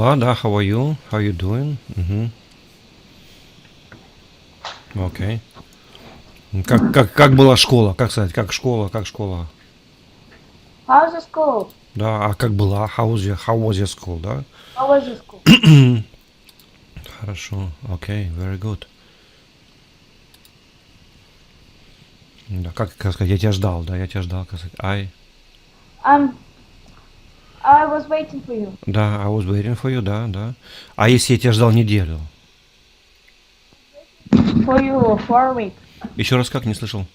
дела, да, how are you? How you doing? Окей. Как была школа? Как сказать, как школа? How's the school? Да, а как была? How was your school, да? How was the school? Хорошо, окей, very good. Да, как сказать, я тебя ждал, как сказать, Um, I was waiting for you. Да, I was waiting for you, да. А если я тебя ждал неделю? For you for a week. Еще раз как, не слышал?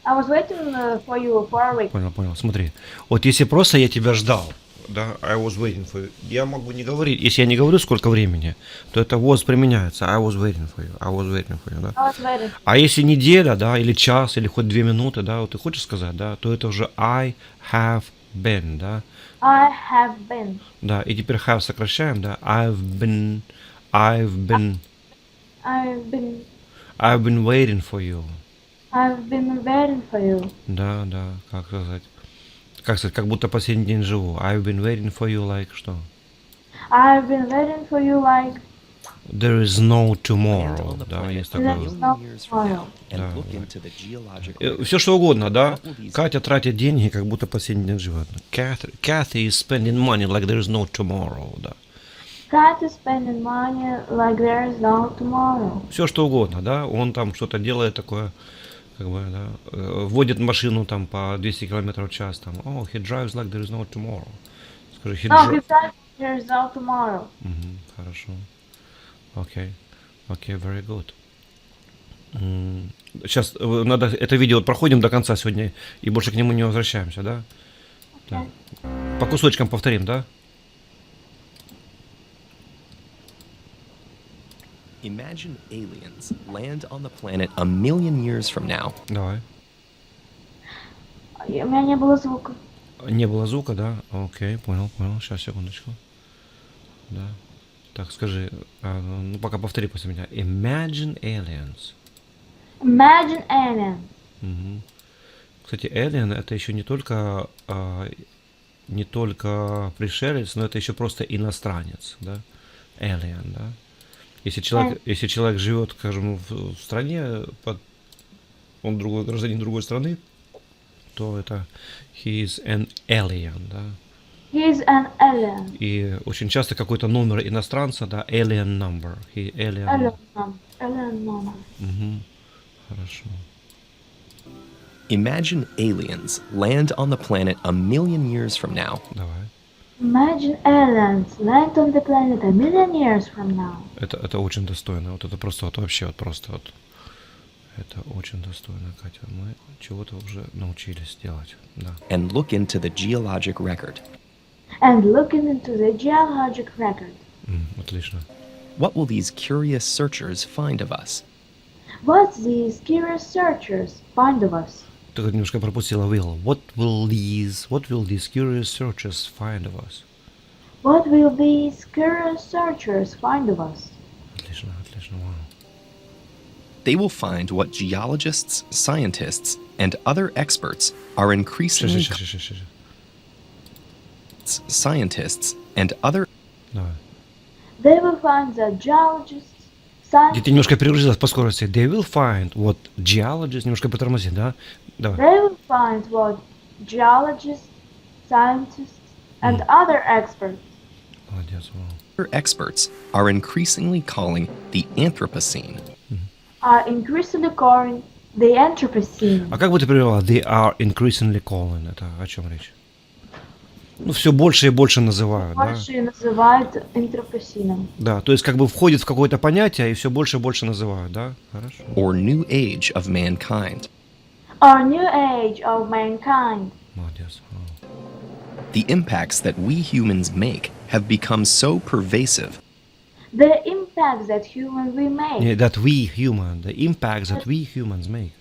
I was waiting for you for a week. Понял, смотри. Вот если просто я тебя ждал, да, I was waiting for you, я могу не говорить, если я не говорю сколько времени, то это was применяется, I was waiting for you, да. I was waiting. А если неделя, да, или час, или хоть 2 минуты, да, вот ты хочешь сказать, да, то это уже I have been, да. I have been. Да, и теперь have сокращаем, да, I've been I've been. I've been waiting for you. I've been waiting for you. Да, как сказать, как будто последний день живу. I've been waiting for you like что? I've been waiting for you like There is no tomorrow, да, есть такое. there's no tomorrow. Все что угодно, да. Катя тратит деньги, как будто последний день живет. Kathy is spending money like there is no tomorrow, да. Cat is spending money like there is no tomorrow. Все что угодно, да. Он там что-то делает такое, как бы, да. Водит машину там по 200 км в час, там. Oh, he drives like there is no tomorrow. Скажи, he No, he said there is no tomorrow. Хорошо. Окей, very good. Сейчас надо это видео проходим до конца сегодня и больше к нему не возвращаемся, да? Okay. Да. По кусочкам повторим, да? Imagine aliens land on the planet a million years from now. Давай. У меня не было звука. Не было звука, да? Окей, понял. Сейчас, секундочку. Да. Так, скажи, ну пока повтори после меня. Imagine aliens. Imagine alien. Кстати, alien это еще не только пришелец, но это еще просто иностранец, да? Alien, да? Если человек живет, скажем, в стране, он гражданин другой страны, то это he is an alien, да? He is an alien. И очень часто какой-то номер иностранца, да, alien number. Alien number. Хорошо. Imagine aliens land on the planet a million years from now. Давай. Imagine aliens land on the planet a million years from now. Это очень достойно. Вот это просто вот вообще вот просто вот. Это очень достойно, Катя. Мы чего-то уже научились делать. Да. And look into the geologic record. And looking into the geologic record. Отлично. What will these curious searchers find of us? What these curious searchers find of us? Ты немножко пропустила will. What will these curious searchers find of us? What will these curious searchers find of us? Отлично, вау. They will find what geologists, scientists, and other experts are increasingly scientists and other. Давай. They will find that geologists, Ты немножко перегрузилась по скорости. They will find what geologists, немножко притормози, да? Давай. They will find what geologists, scientists, and other experts. Молодец, вау. Other experts are increasingly calling the Anthropocene. Are increasingly calling the Anthropocene. А как бы ты перевела? They are increasingly calling. Это о чем речь? Ну, все больше и больше называют, да? Больше называют антропоцином. Да, то есть как бы входит в какое-то понятие и все больше и больше называют, да? Хорошо. Or new age of mankind. Or new age of mankind. Молодец. The impacts that we humans make have become so pervasive. The impact that humans we make. The impacts that we humans make.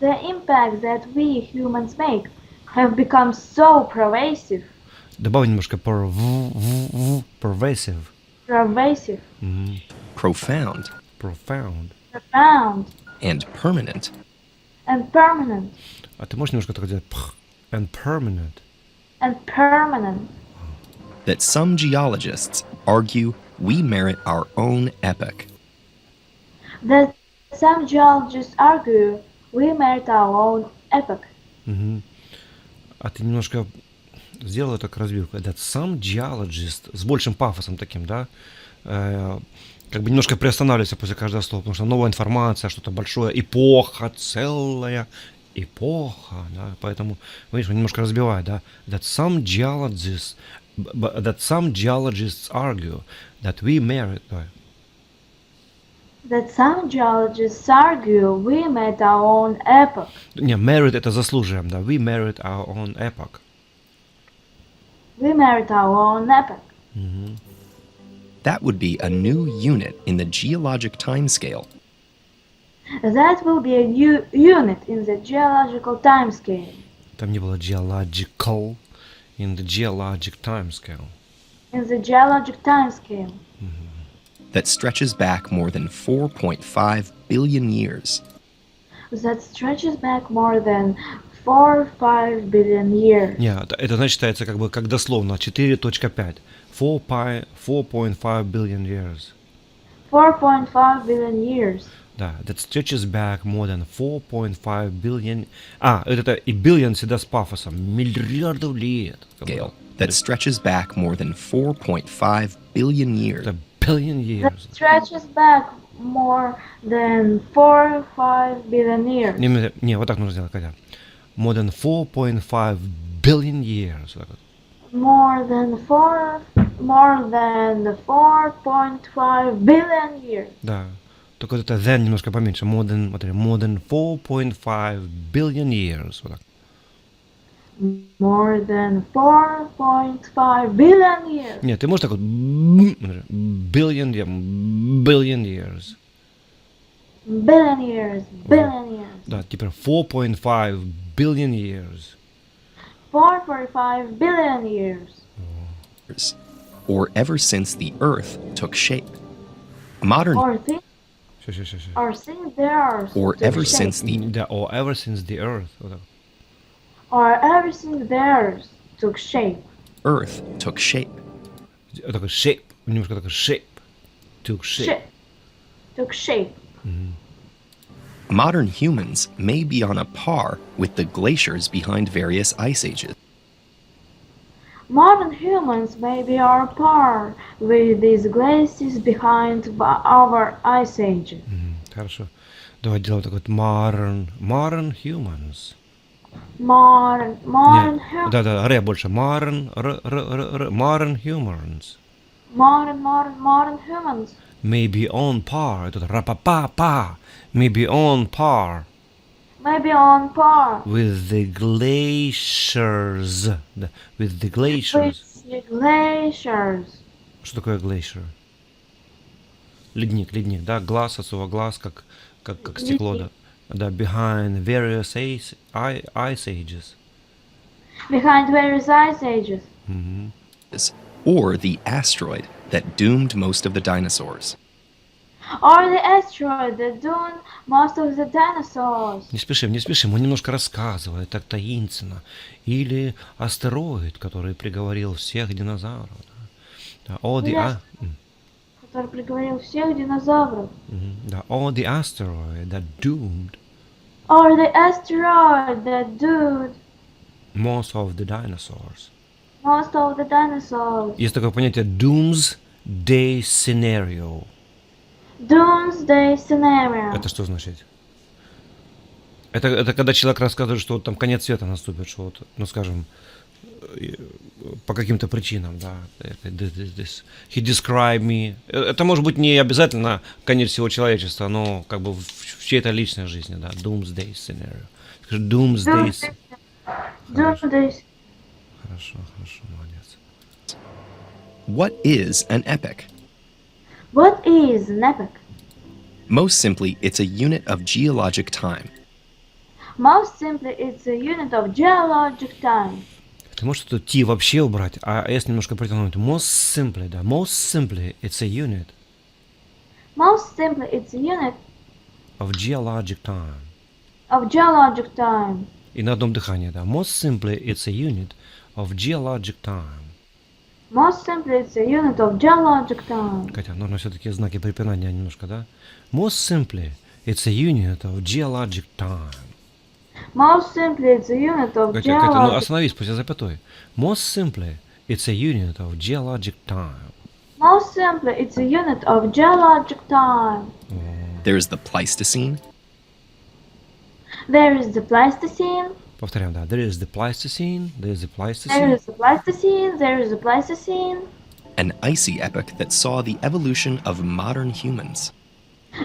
The impact that we humans make have become so pervasive. Добавь немножко pervasive. Pervasive. Profound. Profound. And permanent. And permanent. А ты можешь немножко так делать? And permanent. And permanent. that some geologists argue we merit our own epoch. That some geologists argue we merit our own epoch. Мгм. А ты немножко сделал так развилку. That some geologist с большим пафосом таким, да? Как бы немножко приостанавливайся после каждого слова, потому что новая информация, что-то большое, эпоха, целая эпоха, да? Поэтому, видишь, он немножко разбивает, да? That some geologists argue that we merit, да. That some geologists argue we merit our own epoch. Не, merit это заслуживаем, да? We merit our own epoch. We merit our own epoch. Мгм. That would be a new unit in the geologic timescale. That will be a new unit in the geological timescale. Там не было geological in the geologic timescale. In the geologic timescale. That stretches back more than 4.5 billion years. That stretches back more than 4-5 billion years. Не, это значит считается как бы как дословно 4.5. 4.5 billion years. 4.5 billion years. Да, that stretches back more than 4.5 billion... А, это и billion всегда с пафосом. Миллиардов лет. Как бы. Scale that stretches back more than 4.5 billion years. Это billion That years. stretches back more than 4-5 billion years. Не, вот так нужно сделать, Катя. More than 4.5 billion years. Вот так вот. More than 4.5 billion years. Да. Только вот это then немножко поменьше. More than, смотри, more than 4.5 billion years. Вот так. More than 4.5 billion years. Нет, ты можешь так вот смотри, billion years. Billion years. Billion years. Да, типа 4.5 billion years. 4.5 billion years. Or ever since the Earth took shape. Modern Or since the earth. or took ever shape. since the Да, or ever since the earth. Вот так. Or ever since the earth took shape. Earth took shape. Вот такой shape. Немножко такой shape. Took shape. Shape. Took shape. Modern humans may be on a par with the glaciers behind various ice ages. Modern humans may be on par with these glaciers behind our ice ages. Хорошо. Давай делаем такой вот modern humans. Modern Не, humans. да, ре больше. Modern humans. Modern humans. May be on par. Это ра-па-па-па. May be on par Maybe on par with the glaciers. Да, with the glaciers. with the glaciers. Что такое glacier? Ледник, да, глаз от слова глаз, как стекло, да. Да, behind various ice ages. Behind various ice ages. Or the asteroid that doomed most of the dinosaurs. Or the asteroid that doomed most of the dinosaurs. Не спешим, он немножко рассказывает, так таинственно. Или астероид, который приговорил всех динозавров. Да. Or the, Который приговорил всех динозавров. да, or the asteroid that doomed Or the asteroid that doomed most of the dinosaurs. most of the dinosaurs. Есть такое понятие doomsday scenario. Doomsday scenario. Это что значит? Это когда человек рассказывает, что вот там конец света наступит, что вот, ну скажем, по каким-то причинам, да. He described me. Это может быть не обязательно конец всего человечества, но как бы в чьей-то личной жизни, да. Doomsday scenario. Скажи doomsday. Doomsday. Хорошо, молодец. What is an epoch? What is an epoch? Most simply, it's a unit of geologic time. Most simply, it's a unit of geologic time. Ты можешь тут T вообще убрать, а S немножко притянуть. Most simply, да. Most simply, it's a unit Most simply, it's a unit of geologic time. of geologic time. И на одном дыхании, да. Most simply, it's a unit of geologic time. Most simply, it's a unit of geologic time. Катя, нужно все-таки знаки препинания немножко, да? Most simply, it's a unit of geologic time. Most simply, it's a unit of Катя, ну geologic. остановись после запятой. Most simply, it's a unit of geologic time. Most simply, it's a unit of geologic time. There's the Pleistocene, There is the Pleistocene. Повторяем, да. There is the Pleistocene, there is the There Pleistocene. is the Pleistocene. There is the Pleistocene. an icy epoch that saw the evolution of modern humans.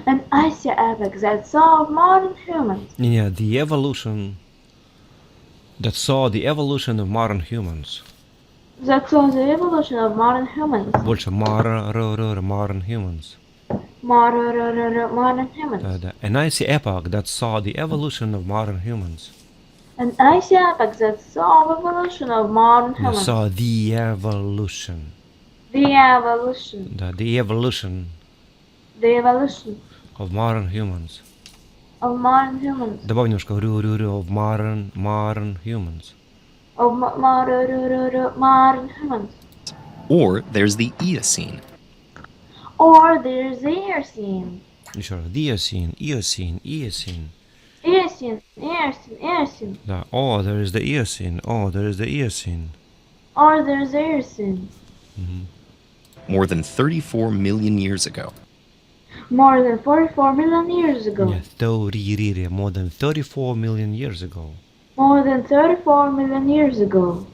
An icy epoch that saw modern humans. Не, the evolution that saw the evolution of modern humans. That saw the evolution of modern humans. Больше modern humans. Modern humans. Да, да. An icy epoch that saw the evolution of modern humans. An icy epoch that saw the evolution of modern That humans. saw the evolution. The evolution. Да, the evolution The evolution of modern humans. of modern humans. Добавь немножко of modern humans. Of modern humans. Or there's the Eocene, Or there's the Eocene. Еще раз. Eocene. Eocene. Да. Oh, there is the Eocene. Oh, there is the Eocene. Or there's the Eocene. more than 34 million years ago. More than 44 million years ago. Yeah, more than 34 million years ago. More than 34 million years ago.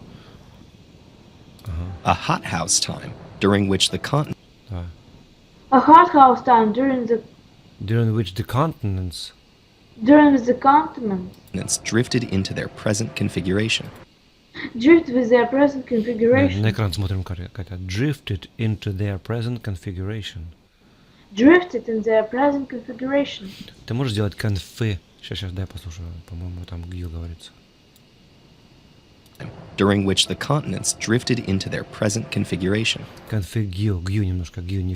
A hothouse time during which the continents Да. A hothouse time during Which the continents the continents drifted into their present configuration. drift with their present На configuration. экран смотрим, Катя. Drifted into their present configuration. Drifted in their present configuration. Ты можешь сделать конфы? Сейчас, дай послушаю. По-моему, там гью говорится. During which the continents drifted into their present configuration. Конфы гью немножко. Гью не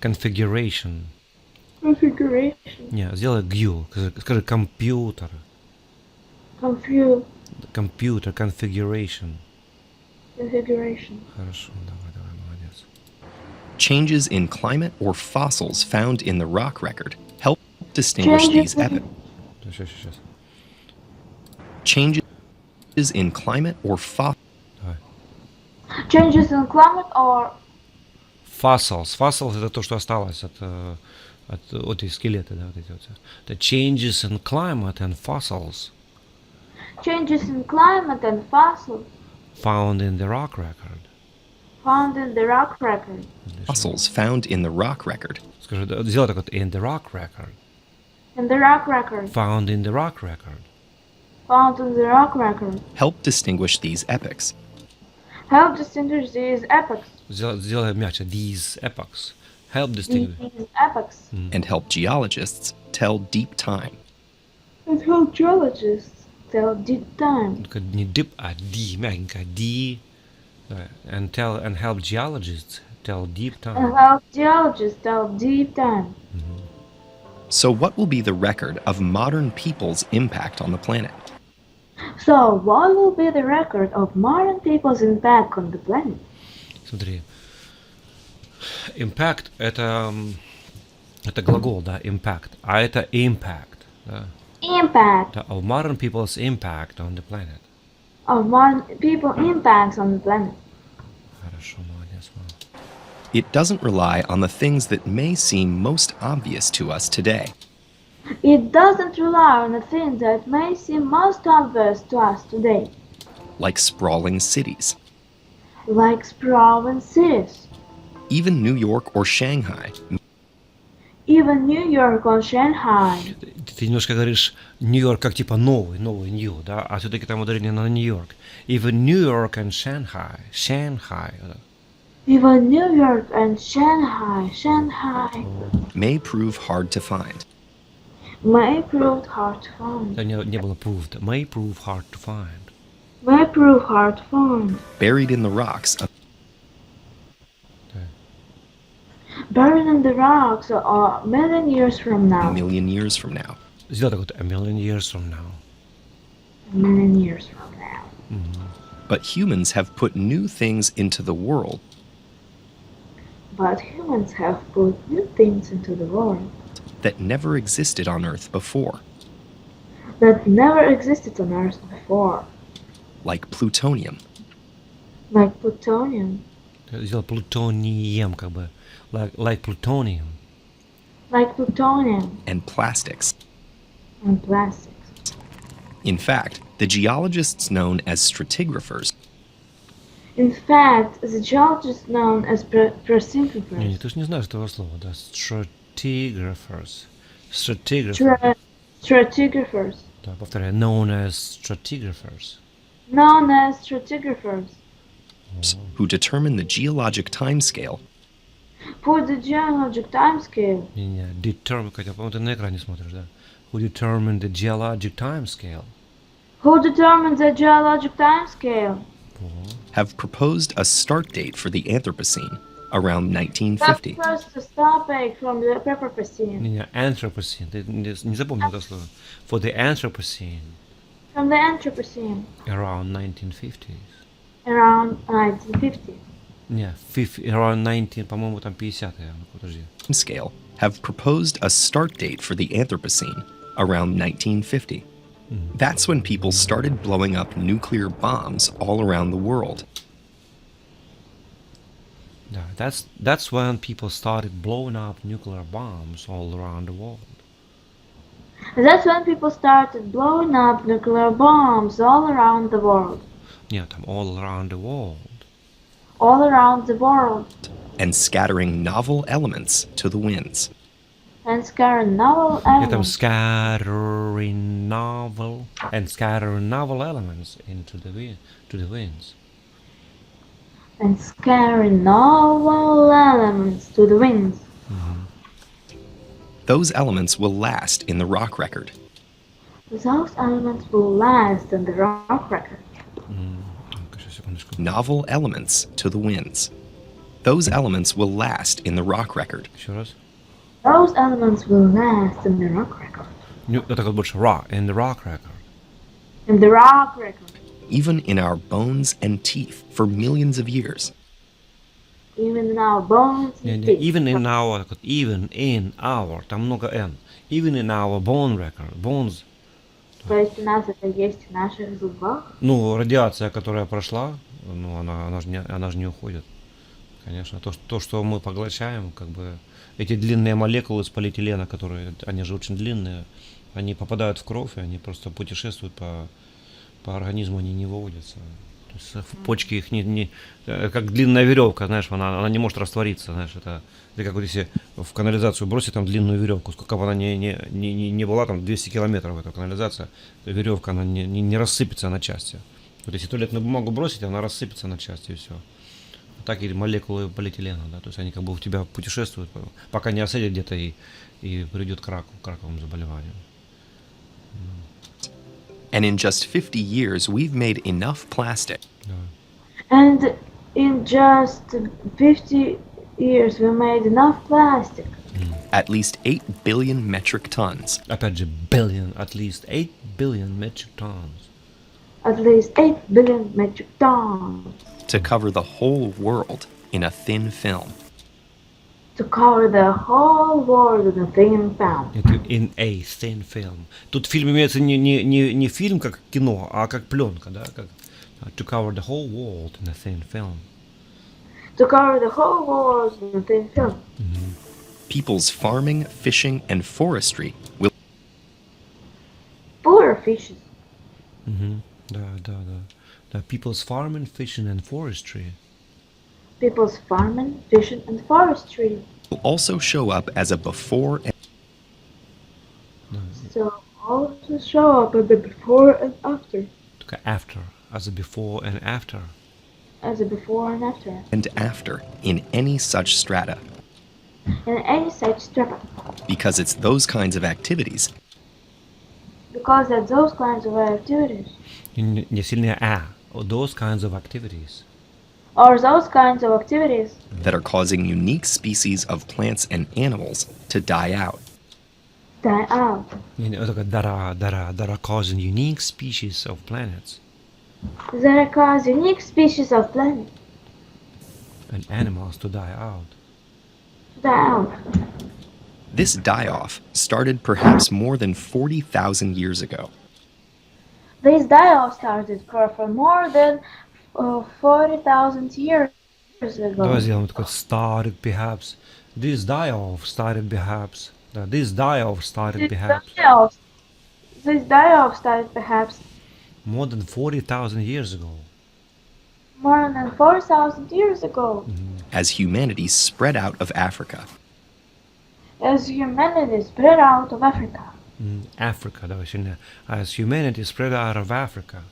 configuration. Configuration. Не, сделай гью. Скажи компьютер. Компьютер, configuration. Configuration. Хорошо, давай, молодец. Changes in climate or fossils found in the rock record help distinguish these epochs. Сейчас. Changes in climate or fossils Давай. Changes in climate or Fossils. Fossils это то, что осталось от эти скелеты, да, вот эти вот. The changes in climate and fossils changes in climate and fossils found in the rock record. found in the rock record. found in the rock record Скажи, сделай так вот, in the rock record. In the rock record. Found in the rock record. Found in the rock record. help distinguish these epochs. Help distinguish these epochs. Сделай мягче. These epochs. Help distinguish. These epochs. And help geologists tell deep time. And help geologists tell deep time. Только не deep, а D, мягенько. D. Давай. And help geologists tell deep And time. help geologists tell deep time. So, what will be the record of modern people's impact on the planet? So, what will be the record of modern people's impact on the planet? Смотри. Impact это глагол, да, impact. А это impact, да. Impact Да, of modern people's impact on the planet. of modern people impacts on the planet. Хорошо, молодец, мама. It doesn't rely on the things that may seem most obvious to us today, It doesn't rely on the things that may seem most obvious to us today, like sprawling cities. like sprawling cities. Even New York or Shanghai Even New York or Shanghai. Ты немножко говоришь Нью-Йорк как типа новый Нью, да, а все-таки там ударение на Нью-Йорк. Even New York and Shanghai. Да. Even New York and Shanghai may prove hard to find. may prove hard to find. Да, не было proved. May prove hard to find. May prove hard to find. Buried in the rocks Да. Buried in the rocks a million years from a now. million years from now. Сделай так вот, a million years from now. A million years from now. But humans have put new things into the world But humans have put new things into the world that never existed on Earth before, that never existed on Earth before, like plutonium, like plutonium, Сделал плутонием, как бы. Like plutonium. and plastics. and plastics. In fact, the geologists known as stratigraphers In fact, the geologists known as Не, stratigraphers, ты же не знаешь этого слова, да? Stratigraphers. Stratigraphers. stratigraphers, Да, повторяю. Known as stratigraphers. known as stratigraphers, who determine the geologic timescale for the geologic timescale, Не, determine, хотя, по-моему, ты на экране смотришь, да? Who determined the geologic timescale. who determines the geologic timescale, have proposed a start date for the Anthropocene around that 1950. first topic from the Anthropocene, Не, Anthropocene. Ты не запомнил это слово. For the Anthropocene from the Anthropocene, around 1950s. around 1950. Не, around 19, по-моему, там 50-е. Ну, подожди. Scale have proposed a start date for the Anthropocene around 1950. That's when people started blowing up nuclear bombs all around the world. Да, that's when people started blowing up nuclear bombs all around the world. That's when people started blowing up nuclear bombs all around the world. Нет, там all around the world. All around the world. And scattering novel elements to the winds. And scattering novel Нет, там elements. scattering novel elements into to the winds. And scattering novel elements to the winds. Those elements will last in the rock record. Those elements will last in the rock record. Ну-ка, сейчас, секундочку. Novel elements to the winds. Those elements will last in the rock record. Еще раз. Those elements will last in the rock record. Это как больше rock, in the rock record. In the rock record. Even in our bones and teeth for millions of years. Even in our bones Не, and не, teeth. even in our, там много n. Even in our bone record, bones. То есть у нас это есть в наших зубах. Ну, радиация, которая прошла, ну, она же не уходит. Конечно, то, что мы поглощаем, как бы, эти длинные молекулы из полиэтилена, которые, они же очень длинные, они попадают в кровь, и они просто путешествуют по организму, они не выводятся. То есть в почки их как длинная веревка, знаешь, она не может раствориться, знаешь, это как вот если в канализацию бросить там длинную веревку, сколько бы она не была, там 200 километров эта канализация, веревка, она не рассыпется на части. Вот если туалетную бумагу бросить, она рассыпется на части, и все. Так и молекулы полиэтилена, да, то есть они как бы у тебя путешествуют, пока не осядет где-то и придет к раковым заболеваниям. And in just 50 years, we've made enough plastic And in just 50 years we made enough plastic. at least 8 billion metric tons Опять же, at least 8 billion metric tons. At least 8 billion metric tons. to cover the whole world in a thin film. To cover the whole world in a thin film. In a thin film. Тут фильм имеется не фильм как кино, а как пленка, да, как to cover the whole world in a thin film. To cover the whole world in a thin film. People's farming, fishing, and forestry will Poor fishes. Да. People's farming, fishing, and forestry. People's farming, fishing, and forestry. also show up as a before and So also show up at the before and after. Только after, as a before and after. As a before and after. after in any such strata, In any such strata. because it's those kinds of activities Because at those kinds of activities. Не сильнее those kinds of activities. Or those kinds of activities that are causing unique species of plants and animals to die out. die out. That are causing unique species of planets. That cause unique species of plant and animals to die out. to die out. This die off started perhaps more than 40,000 years ago. This die-off started for more than 40,000 years Давай ago. сделаем такой started perhaps. This die-off started perhaps. Да, this die-off started This perhaps. die-off, this die-off started perhaps More than 40,000 years ago. more than 4,000 years ago. As humanity spread out of Africa. As humanity spread out of Africa. Africa, давай сильнее. As humanity spread out of Africa.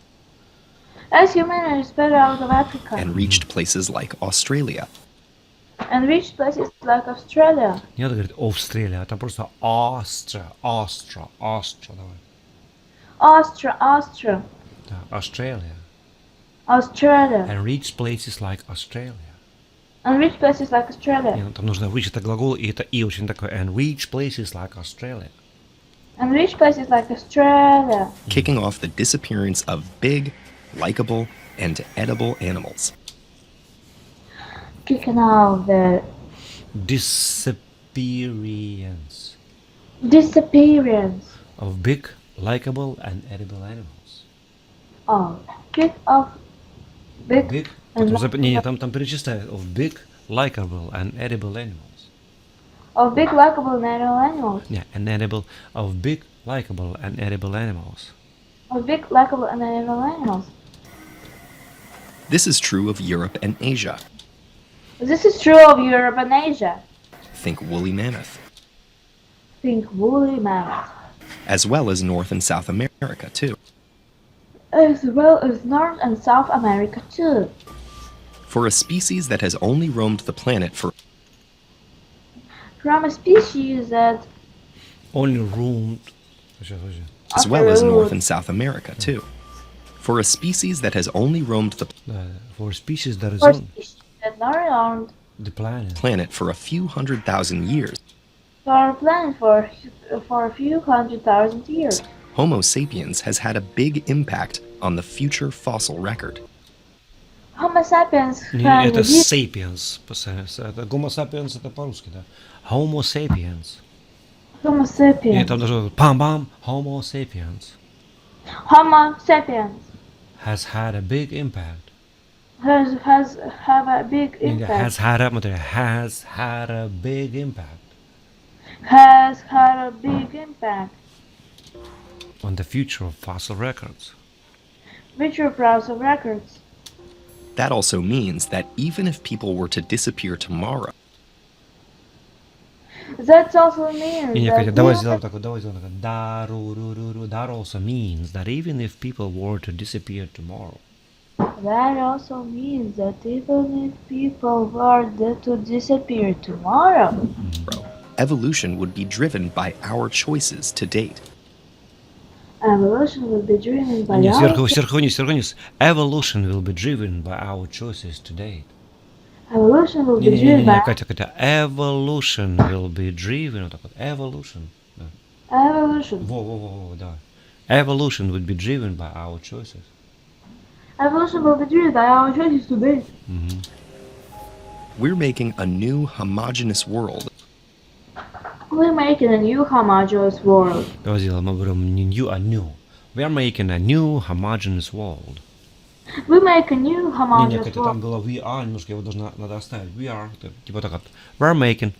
As humanity spread out of Africa And reached places like Australia. and reached places like Australia. Не надо говорить Австралия, а там просто Austria, давай. Austria, Да, Australia. Australia. And reached places like Australia. And reached places like Не, Australia. ну, там нужно reach это глагол, и это и очень такое. And reach places like Australia. And reached places like Australia. Kicking off the disappearance of big, likable, and edible animals. Kicking out the Disappearance disappearance of big, likable, and edible animals. of kick off big Big. and Не, там перечисляют. Of big, likable, and edible animals. of big likable natural animals. Yeah, and edible. Of big, likable, and edible animals. Of big likable and animal animals. This is true of Europe and Asia. This is true of Europe and Asia. Think woolly mammoth. Think woolly mammoth. As well as North and South America, too. As well as North and South America too. For a species that has only roamed the planet for From a species that Only roamed. as well as North and South America, too. For a species that has only roamed the For species that is for on species that not around the planet. planet for a few 100,000 years, for our planet for a few 100,000 years. Homo sapiens has had a big impact on the future fossil record. Homo sapiens Не, can это be sapiens. Это Homo sapiens это по-русски, да. Homo sapiens. Homo И sapiens. там даже пам-пам. Homo sapiens Homo sapiens has had a big impact. has have a big impact. Has had a big impact Has had a big impact. on the future of fossil records. Future browser records. That also means that even if people were to disappear tomorrow, That also means Не, that Катя, давай even- сделаем так. That also means that even if people were to disappear tomorrow, that also means that even if people were to disappear tomorrow, evolution would be driven by our choices to date. evolution will be driven by Не, our сверху вниз. Evolution will be driven by our choices today. evolution will be driven Не-не-не, by Катя. Evolution will be driven. Вот так вот. Evolution. Да. evolution. Во, да. Evolution would be driven by our choices. Evolution will be driven by our choices today. We're making a new homogeneous world We're making a new homogeneous world. Давай сделаем, мы берем не new, а new. We are making a new homogeneous world. We make a new Не, homogeneous Катя, world. там было we are, немножко его надо оставить. We are, типа так вот. We're making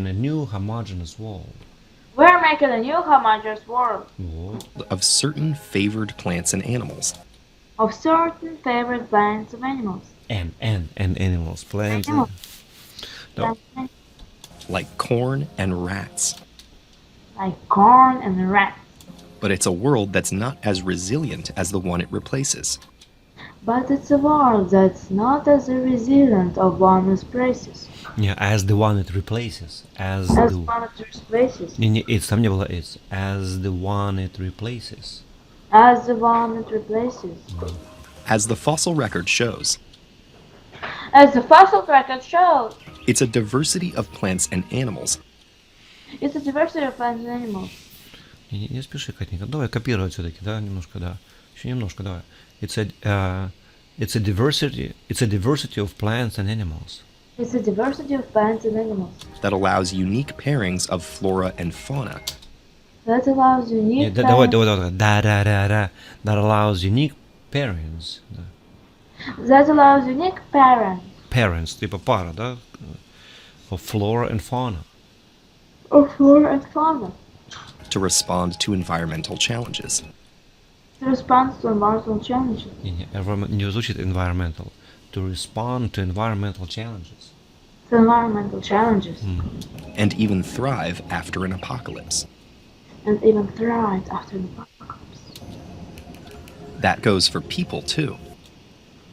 a new homogeneous world. We're making a new homogeneous world Вот. of certain favored plants and animals. of certain favorite plants of animals. And animals, plants. Animals. Да. Like corn and rats. Like corn and rats. But it's a world that's not as resilient as the one it replaces. But it's a world that's not as resilient of one it replaces. Не, as the one it replaces. As As the... one it replaces. Не, it's, там не было it's. As the one it replaces. As the one it replaces. As the fossil record shows, As the fossil record shows, it's a diversity of plants and animals it's a diversity of plants and animals. Не спеши, Катенька. Давай копировать все-таки, да, немножко, да. Еще немножко, давай. It's a diversity. It's a diversity of plants and animals. It's a diversity of plants and animals that allows unique pairings of flora and fauna. that allows Yeah, unique давай, plants, давай, да. That allows unique pairings. Да. that allows unique parents Parents, типа пара, да? Of flora and fauna. of flora and fauna to respond to environmental challenges. to respond to environmental challenges. Не звучит environmental. To respond to environmental challenges. To environmental challenges And even thrive after an apocalypse. and even thrive after the apocalypse. That goes for people too.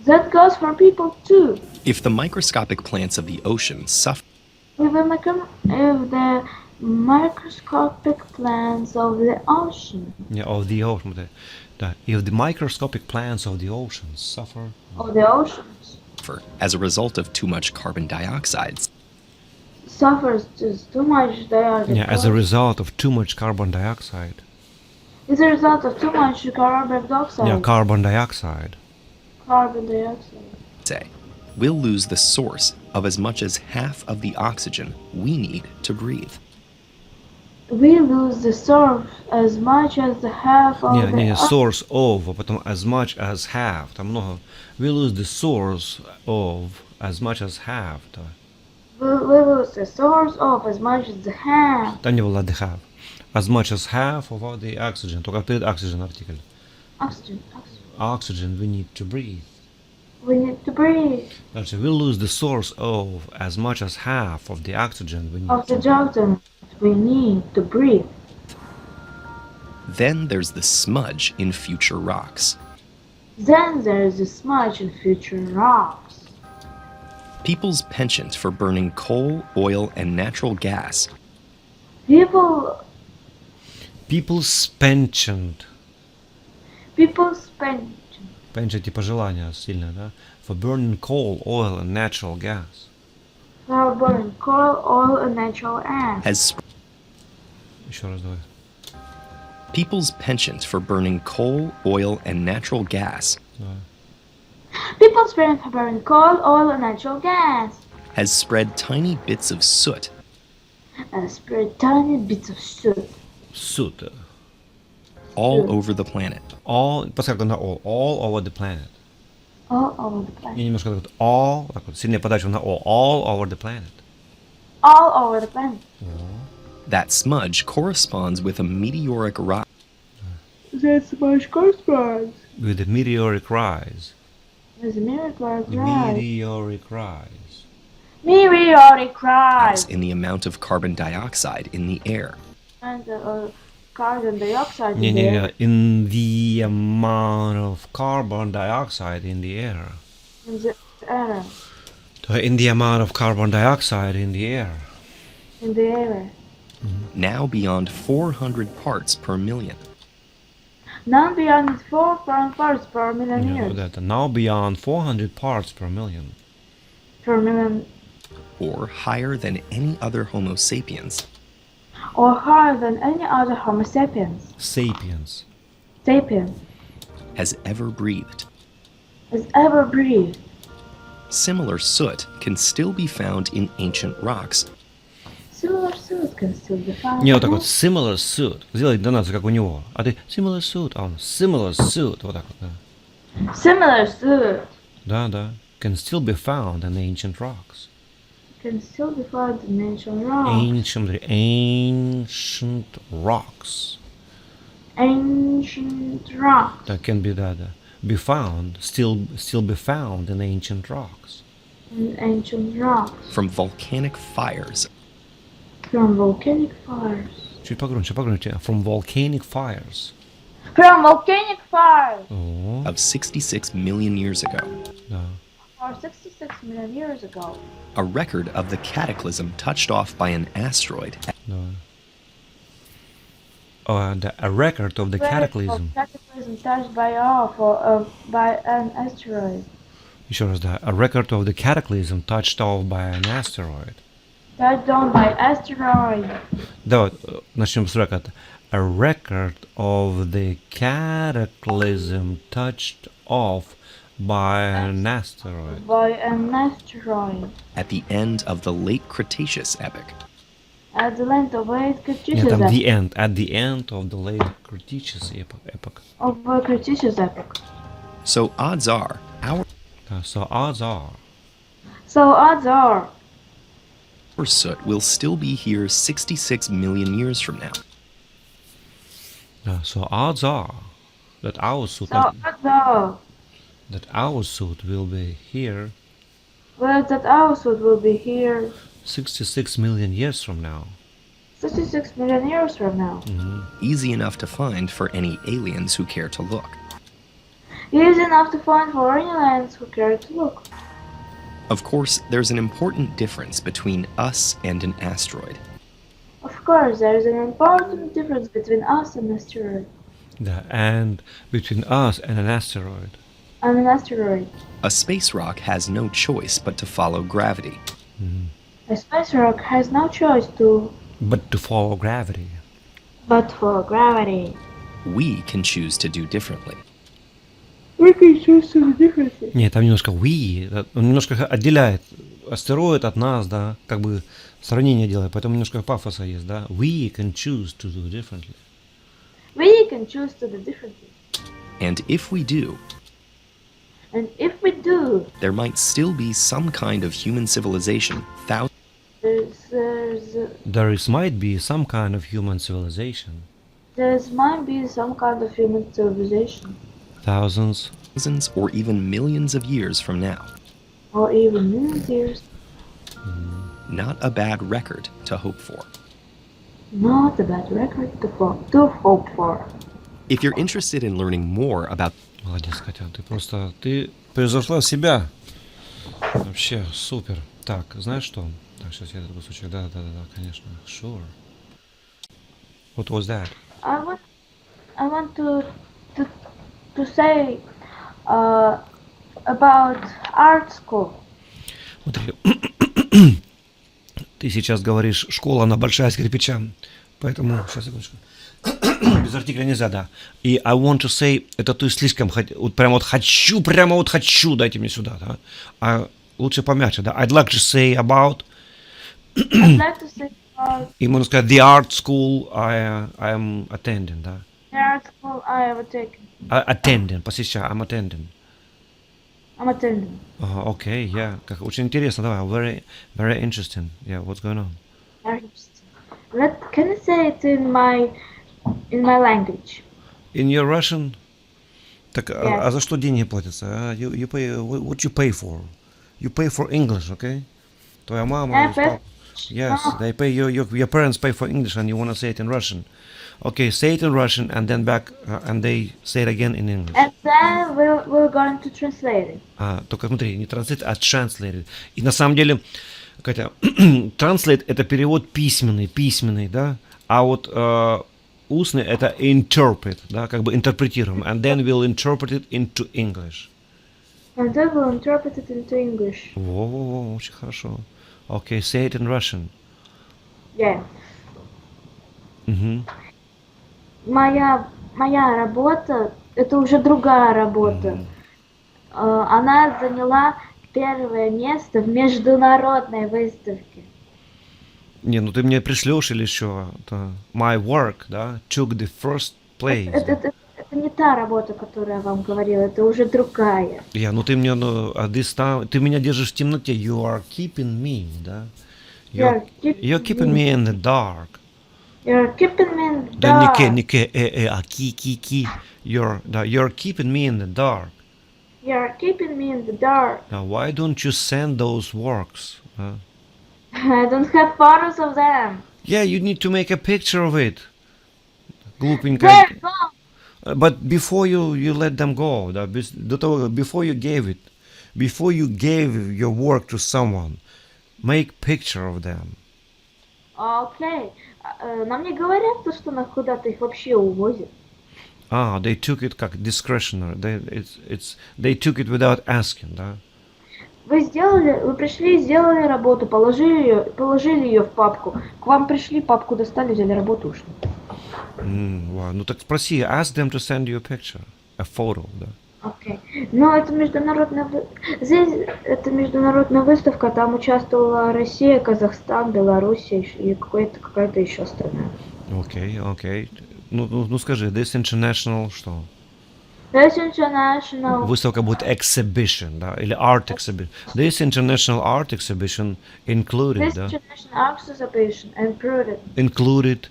That goes for people too. If the microscopic plants of the ocean suffer If the microscopic plants of the ocean Yeah, of the ocean. Да. If the microscopic plants of the ocean suffer. as a result of too much carbon dioxide, suffers just too much dioxide. Yeah, as a result of too much carbon dioxide. As a result of too much carbon dioxide. Yeah, carbon dioxide. Carbon dioxide. say, we'll lose the source of as much as half of the oxygen we need to breathe. We lose the source as much as the half of Не, the source of, а потом as much as have. Там много. We lose the source of as much as have. Да. we lose the source of as much as the half. Там не было the have. As much as half of the oxygen. Только перед oxygen артикль. Oxygen. Oxygen we need to breathe. We need to breathe. Значит, we lose the source of as much as half of the oxygen we need Of the to oxygen we need to breathe. Then there's the smudge in future rocks. Then there is a smudge in future rocks. People's penchant for burning coal, oil, and natural gas People's penchant. People spend Penchant типа желание сильное, да? For burning coal, oil and natural gas. for burning coal, oil, and natural gas. has Еще раз давай. people's penchant for burning coal, oil, and natural gas Давай. People spend for burning coal, oil, and natural gas. has spread tiny bits of soot And spread tiny bits of soot Soot. all over the planet. All, поставь на all over the planet. all over the planet. И немножко так вот all, так вот, сильнее подачу на all over the planet. All over the planet. That smudge corresponds with a meteoric rise That's much corresponds With the meteoric rise. with the meteoric The rise. meteoric rise. Meteoric rise. in the amount of carbon dioxide in the air. And carbon dioxide Не, in не, the не, air. in the amount of carbon dioxide in the air. In the air. In the amount of carbon dioxide in the air. In the air. Now beyond 400 parts per million. None beyond 4 parts per million You know, years. that now beyond 400 parts per million. Per million. Or higher than any other Homo sapiens. Or higher than any other Homo sapiens. Sapiens. Sapiens Has ever breathed. has ever breathed. Similar soot can still be found in ancient rocks, Similar soot can still be found. Не, вот так вот, similar suit. Сделай интонацию, как у него. А ты similar suit, а он similar suit. Вот так вот, да. Similar soot Да, да. Can still be found in ancient rocks. can still be found in ancient rocks. Ancient rocks. Ancient rocks. That can be that. Be found, still be found in ancient rocks. In ancient rocks. from volcanic fires From volcanic fires. Чуть погромче. From volcanic fires. From volcanic fires. О, of 66 million years ago. да. Or 66 million years ago. A record of the cataclysm touched off by an asteroid Да. A record of the cataclysm. Cataclysm touched by an asteroid. Еще раз, да. A record of the cataclysm touched off by an asteroid. Touched down by asteroid. Давай, начнем с рекорда. A record of the cataclysm touched off by an asteroid. by an asteroid at the end of the late Cretaceous epoch. at the length of late Нет, Cretaceous там epoch. the end. At the end of the late Cretaceous epoch. Of the Cretaceous epoch. So odds are, our So odds are. soot will still be here 66 million years from now. So odds are that our suit So odds are will be here that our suit will be here 66 million years from now. 66 million years from now. Easy enough to find for any aliens who care to look. Easy enough to find for any lands who care to look. Of course, there's an important difference between us and an asteroid. Of course, there is an important difference between us and an asteroid. And between us and an asteroid. A space rock has no choice but to follow gravity. A space rock has no choice But to follow gravity. but for gravity. We can choose to do differently. We can choose to do differently. Нет, там немножко он немножко отделяет астероид от нас, да, как бы сравнение делает, поэтому немножко пафоса есть, да. We can choose to do differently. We can choose to do differently. And if we do, And if we do, there might still be some kind of human civilization Might be some kind of human civilization. might be some kind of human civilization. Thousands. thousands or even millions of years from now. Or even millions years. Not a bad record to hope for. Not a bad record to hope for. If you're interested in learning more about Молодец, Катя, ты превзошла себя. Вообще, супер. Так, знаешь что? Так, сейчас я этот кусочек, да, конечно, sure. What was that? I want to say about art school. Смотри, ты сейчас говоришь, школа, она большая с кирпича, поэтому, сейчас, секундочку, без артикля нельзя, да. И I want to say, это ты слишком, прямо вот хочу, дайте мне сюда, да. А лучше помягче, да. I'd like to say about, I'd like to say about и можно сказать, the art school I am attending, да. the art school I have taken. Attending, посещаю, I'm attending. I'm attending. Окей, yeah, как очень интересно, давай, very, very interesting, yeah, what's going on? Very interesting. Can you say it in my language? In your Russian? Так, Yes. а за что деньги платятся? You pay, what you pay for? You pay for English, okay? Твоя мама, I pay- папа. Yes, they pay, your parents pay for English and you want to say it in Russian. Okay, say it in Russian and then back, and they say it again in English. And then we're going to translate it. Только смотри, не translate, а translate. И на самом деле, Катя, translate это перевод письменный, да? А вот устный это interpret, да, как бы интерпретируем. And then we'll interpret it into English. And then we'll interpret it into English. Во, очень хорошо. Okay, say it in Russian. Yeah. Угу. Моя работа, это уже другая работа. Она заняла первое место в международной выставке. Не, ну ты мне пришлешь или что? My work, да, took the first place. Это не та работа, которую я вам говорила, это уже другая. Ну ты мне, ты меня держишь в темноте. You are keeping me, да? You're keeping me in the dark. You're keeping me in the Да, dark. не ке, а ки. You're keeping me in the dark. You're keeping me in the dark. Now, why don't you send those works? I don't have photos of them. Yeah, you need to make a picture of it. Глупенькая. They're gone. But before you let them go, да, before you gave your work to someone, make picture of them. Окей. Нам не говорят, что куда-то их вообще увозят. They took it как discretionary. They took it without asking, да? Вы пришли, сделали работу, положили ее в папку. К вам пришли, папку достали, взяли работу, ушли. Wow. Ну так спроси, ask them to send you a picture, a photo, да? Окей. Ну, это Здесь это международная выставка, там участвовала Россия, Казахстан, Белоруссия и какая-то еще страна. Окей, окей. Ну скажи, this international что? This international, Выставка будет exhibition, да, или art exhibition. This international art exhibition included, this да, international arts exhibition included, included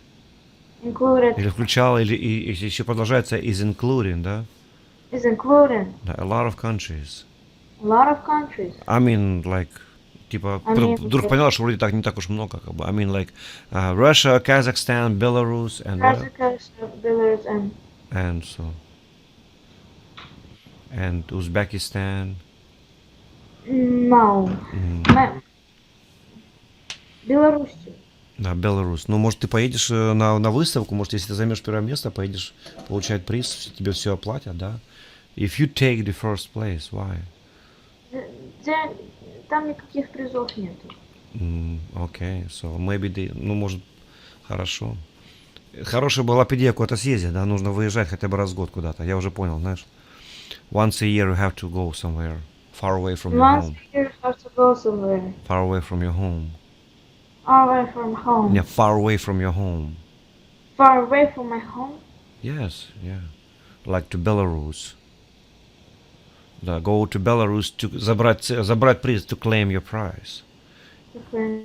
или включал, или еще продолжается is including, да, is including да, a lot of countries. a lot of countries. I mean, like, типа, I mean, вдруг поняла, что вроде так не так уж много, как бы. I mean, like, Russia, Kazakhstan, Belarus, and what? Kazakhstan, Belarus, And so, and Uzbekistan. no, Белоруссия. Да, Беларусь. Ну, может, ты поедешь на выставку, может, если ты займешь первое место, поедешь получать приз, тебе все оплатят, да? If you take the first place, why? Там никаких призов нету. Okay, so maybe they, ну, может, хорошо. Хорошая была бы идея куда-то съездить, да? Нужно выезжать хотя бы раз в год куда-то. Я уже понял, знаешь. Once a year you have to go somewhere far away from your Once home. a year you have to go somewhere. Far away from your home. Far away from home. Yeah, far away from your home. Far away from my home? Yes, yeah. Like to Belarus. Да, go to Belarus to забрать приз, to claim your prize.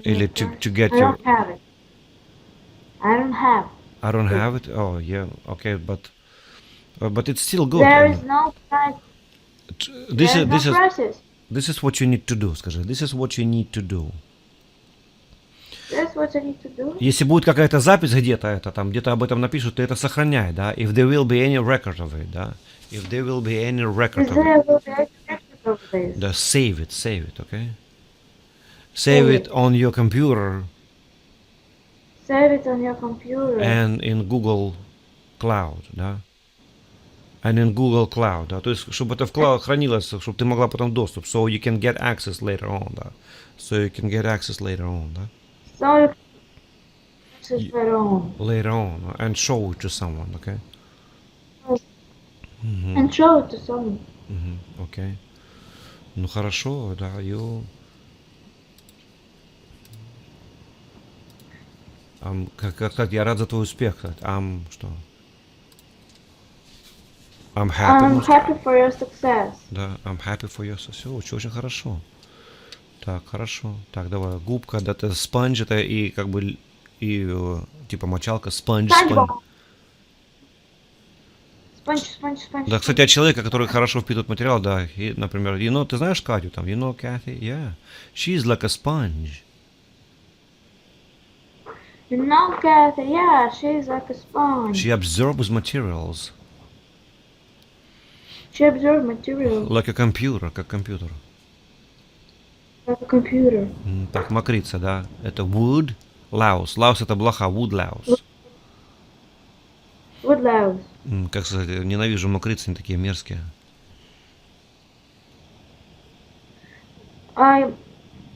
Или to get I your... don't have it. I don't have. I don't have it? Oh, yeah, okay, but it's still good. There is no price. This There is, is this no is, prices. this is what you need to do, скажи. This is what you need to do. That's what I need to do. Если будет какая-то запись где-то, это там, где-то об этом напишут, ты это сохраняй, да? If there will be any record of it, да? If there will be any record Is of it, there will be a record of this? да, save it, okay? Save it on your computer Save it on your computer. and in Google Cloud, да? And in Google Cloud, да? То есть, чтобы это в cloud хранилось, чтобы ты могла потом доступ, so you can get access later on, да? So you can get access later on, да? So you can access later on. Later on, and show it to someone, okay? And show it to someone. Окей. Ну хорошо, да, как я рад за твой успех. Что? I'm happy. I'm happy for your success. Да, I'm happy for your success. Все, очень хорошо. Так, хорошо. Так, давай, губка, да, это спонж, это и как бы, и типа мочалка, спонж. Sponge. Да, кстати, от человека, который хорошо впитывает материал, да, и, например, ты знаешь Катю там, Kathy, yeah, she's like a sponge. Kathy, yeah, she's like a sponge. She absorbs materials. She absorbs material Like a computer, как компьютер. like a computer. Так, мокрица, да, это wood, louse. Louse это блоха, wood louse. Wood louse. Как сказать, ненавижу мокрицы, они такие мерзкие. I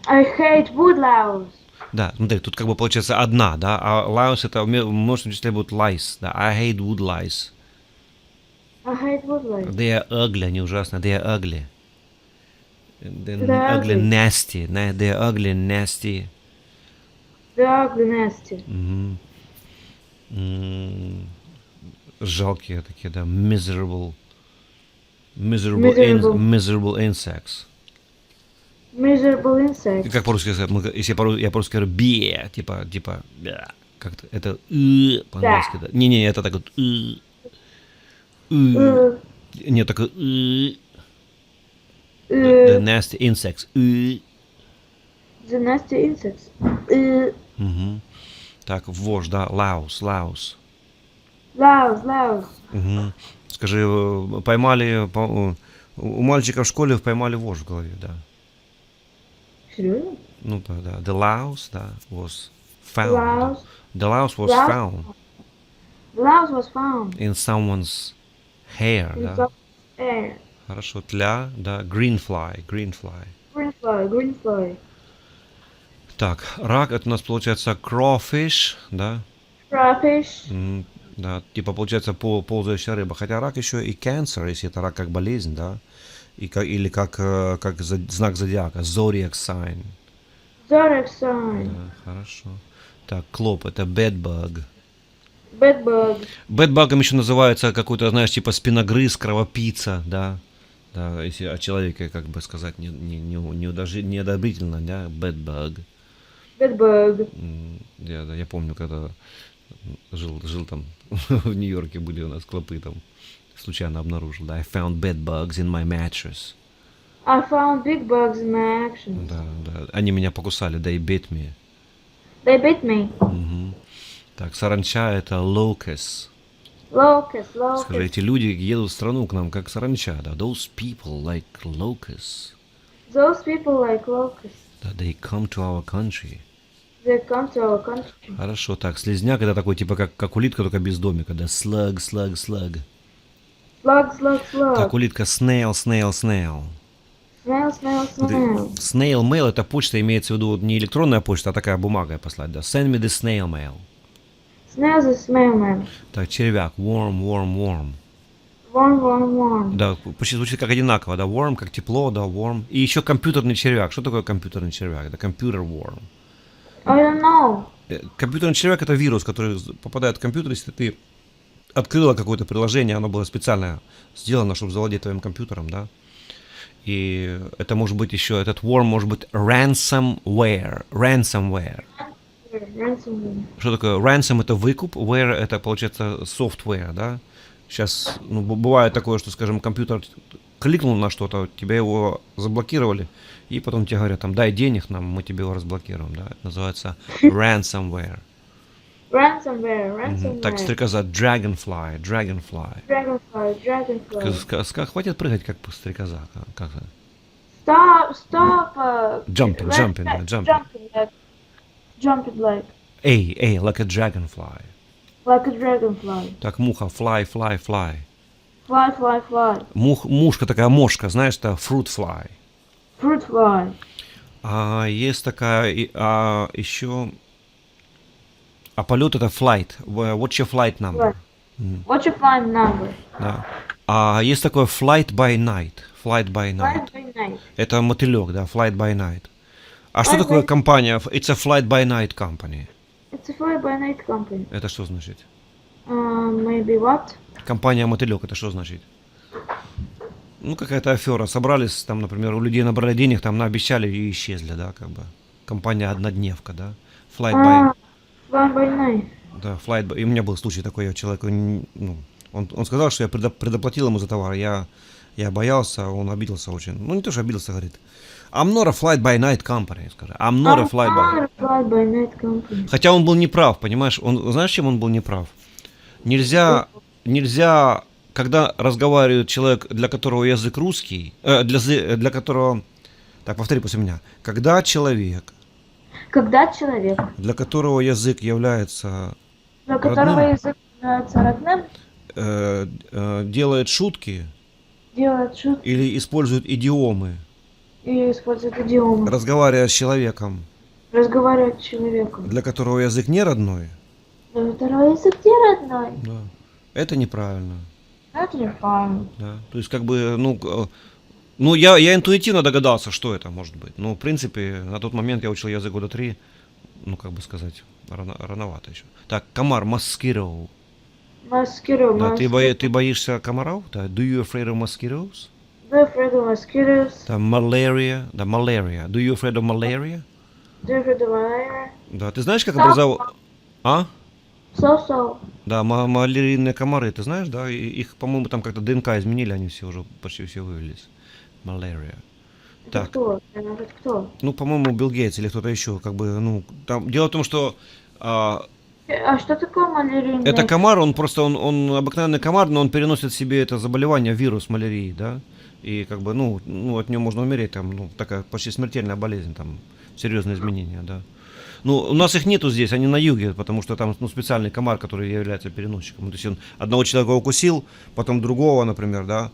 hate wood louse. Да, смотри, тут как бы получается одна, да, а louse это в множественном числе будет lice, да, I hate wood lice. I hate wood louse. They are ugly, они ужасные, they are ugly. They're They're ugly, ugly. nasty, they're ugly, nasty. They're ugly, nasty. Жалкие такие, да, miserable Miserable. insects. Miserable И insects. как по-русски сказать, если я по-русски говорю бе, типа, бля, как-то это по-английски, да. Не, это так вот не, такой the nasty insects. The nasty insects. Так, вож, да, louse. Louse. Скажи, поймали, у мальчика в школе поймали вож в голове, да. Серьезно? Ну, да, the louse, да, was found. Louse. The louse was Louse? found The louse was found. in someone's hair, In да. some air. Хорошо, тля, да, green fly. Green fly. Так, рак, это у нас получается crawfish, да. Crawfish. Да, типа получается ползающая рыба. Хотя рак еще и cancer, если это рак как болезнь, да, или как знак зодиака, zodiac sign. Zodiac sign. Да, хорошо. Так, клоп, это bedbug. Bedbug. Бэдбагом еще называется какой-то, знаешь, типа спиногрыз, кровопийца, да. Да, если о человеке, как бы сказать, неодобрительно, да, бэдбаг. Bedbug. Я помню, когда жил там в Нью-Йорке, были у нас клопы там, случайно обнаружил, да, I found bed bugs in my mattress. I found big bugs in my actions. Да, да, они меня покусали, they bit me. They bit me. Мгм. Так, саранча это locust. Locust, Скажи, locust. эти люди едут в страну к нам как саранча, да, those people like locusts. Those people like locusts. Да, they come to our country. They come to our country. Хорошо, так, слизняк это такой, типа, как улитка, только без домика, да, slug, slug, slug. Slug, slug, Как slug. улитка snail, snail, snail. Snail, snail, Вот и snail. snail mail это почта, имеется в виду вот не электронная почта, а такая бумага послать, да. Send me the snail mail. Snail the snail man. Так, червяк, worm, worm, worm. Worm, worm, worm. Да, почти звучит как одинаково, да, worm, как тепло, да, worm. И еще компьютерный червяк. Что такое компьютерный червяк? Это computer worm. I don't know. Компьютерный червяк это вирус, который попадает в компьютер, если ты открыла какое-то приложение, оно было специально сделано, чтобы завладеть твоим компьютером, да. И это может быть еще, этот worm может быть ransomware. Ransomware. Ransomware. Что такое? Ransom это выкуп, ware это получается software, да. Сейчас бывает такое, что, скажем, компьютер кликнул на что-то, тебя его заблокировали, и потом тебе говорят, там, дай денег нам, мы тебе его разблокируем, да. Это называется ransomware. Ransomware, ransomware. Так, стрекоза, dragonfly, dragonfly. Dragonfly, dragonfly. Хватит прыгать, как стрекоза. Как это? Stop, stop. Jumping, jumping, да, jumping. Jumping like. Jumping like. Like a dragonfly. Like a dragonfly. Так, муха, fly, fly, fly. Fly, fly, fly. Мушка такая мошка, знаешь, это fruit fly. Fruit fly. А есть такая, еще... А полет это flight. What's your flight number? What's your flight number? Да. А есть такое flight by night. Flight by night. Flight by night. Это мотылек, да, flight by night. А что Flight такое by- компания? It's a flight by night company. It's a fly by night company. Это что значит? Maybe what? Компания мотылек, это что значит? Ну, какая-то афера. Собрались, там, например, у людей набрали денег, там, наобещали и исчезли, да, как бы. Компания однодневка, да. Flight by... Fly by night. Да, flight by... И у меня был случай такой, я человеку, ну, он сказал, что я предоплатил ему за товар, я боялся, он обиделся очень. Ну, не то, что обиделся, говорит. I'm not a flight by night company, скажи. I'm not a flight by... Not a fly by night company. Хотя он был неправ, понимаешь? Знаешь, чем он был неправ? Нельзя, когда разговаривает человек, для которого язык русский, для которого... Так, повтори после меня. Когда человек, Когда человек, для которого язык является... для которого Родным? язык является родным, делает шутки делает шутки или использует идиомы, и использует идиому, разговаривая с человеком, разговаривает с человеком, для которого язык не родной, для которого язык не родной. да, это неправильно. Это неправильно. Да. То есть, как бы, ну я интуитивно догадался, что это может быть. Ну, в принципе, на тот момент я учил язык года 3, ну, как бы сказать, рановато еще. Так, комар, mosquito. Mosquito, Да, mosquito. ты боишься комаров? Да, do you afraid of mosquitoes? Do you afraid of mosquitoes? Да, malaria, да, malaria. Do you afraid of malaria? Do you afraid of malaria? Да, ты знаешь, как образовать... А? So. Да, малярийные комары, ты знаешь, да? Их, по-моему, там как-то ДНК изменили, они все уже, почти все вывелись. Malaria. Это Так. кто? Это кто? Ну, по-моему, Билл Гейтс или кто-то еще, как бы, ну, там... Дело в том, что... А что такое малярийный? это комар, он просто, он обыкновенный комар, но он переносит в себе это заболевание, вирус малярии, да? И как бы, ну от него можно умереть, там, ну, такая почти смертельная болезнь, там, серьезные изменения, да. Ну, у нас их нету здесь, они на юге, потому что там, ну, специальный комар, который является переносчиком. То есть он одного человека укусил, потом другого, например, да,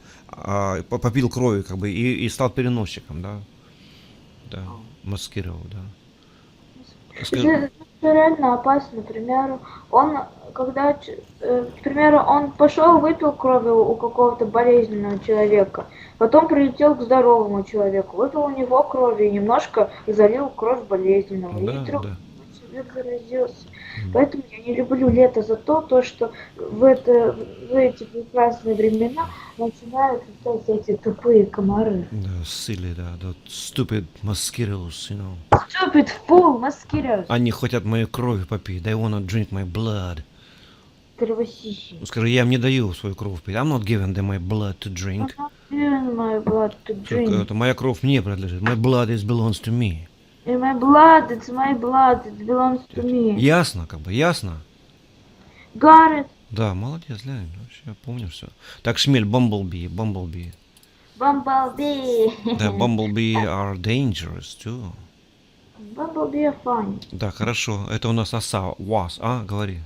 попил крови, как бы, и стал переносчиком, да. Да, маскировал, да. Это реально опасно, например, он когда, к примеру, он пошел, выпил крови у какого-то болезненного человека, потом прилетел к здоровому человеку, выпил у него крови и немножко залил кровь болезненного, и Да, вдруг да. человек заразился. Поэтому я не люблю лето за то, что в эти прекрасные времена начинают летать эти тупые комары. Да, silly, да, да, stupid mosquitoes, you know. Stupid fool mosquitoes. Они хотят моей крови попить, they wanna drink my blood. Кровосиси. Скажи, я им не даю свою кровь пить, I'm not giving them my blood to drink. I'm not giving my blood to drink. Это моя кровь мне принадлежит, my blood is belongs to me. And my blood, it's my blood, it belongs to me. Ясно, как бы, ясно? Got it. Да, молодец, Лянь, вообще я помню все. Так, Шмель, Bumblebee. Bumblebee. Да, Bumblebee are dangerous too. Bumblebee are fun. Да, хорошо, это у нас оса, was, говори.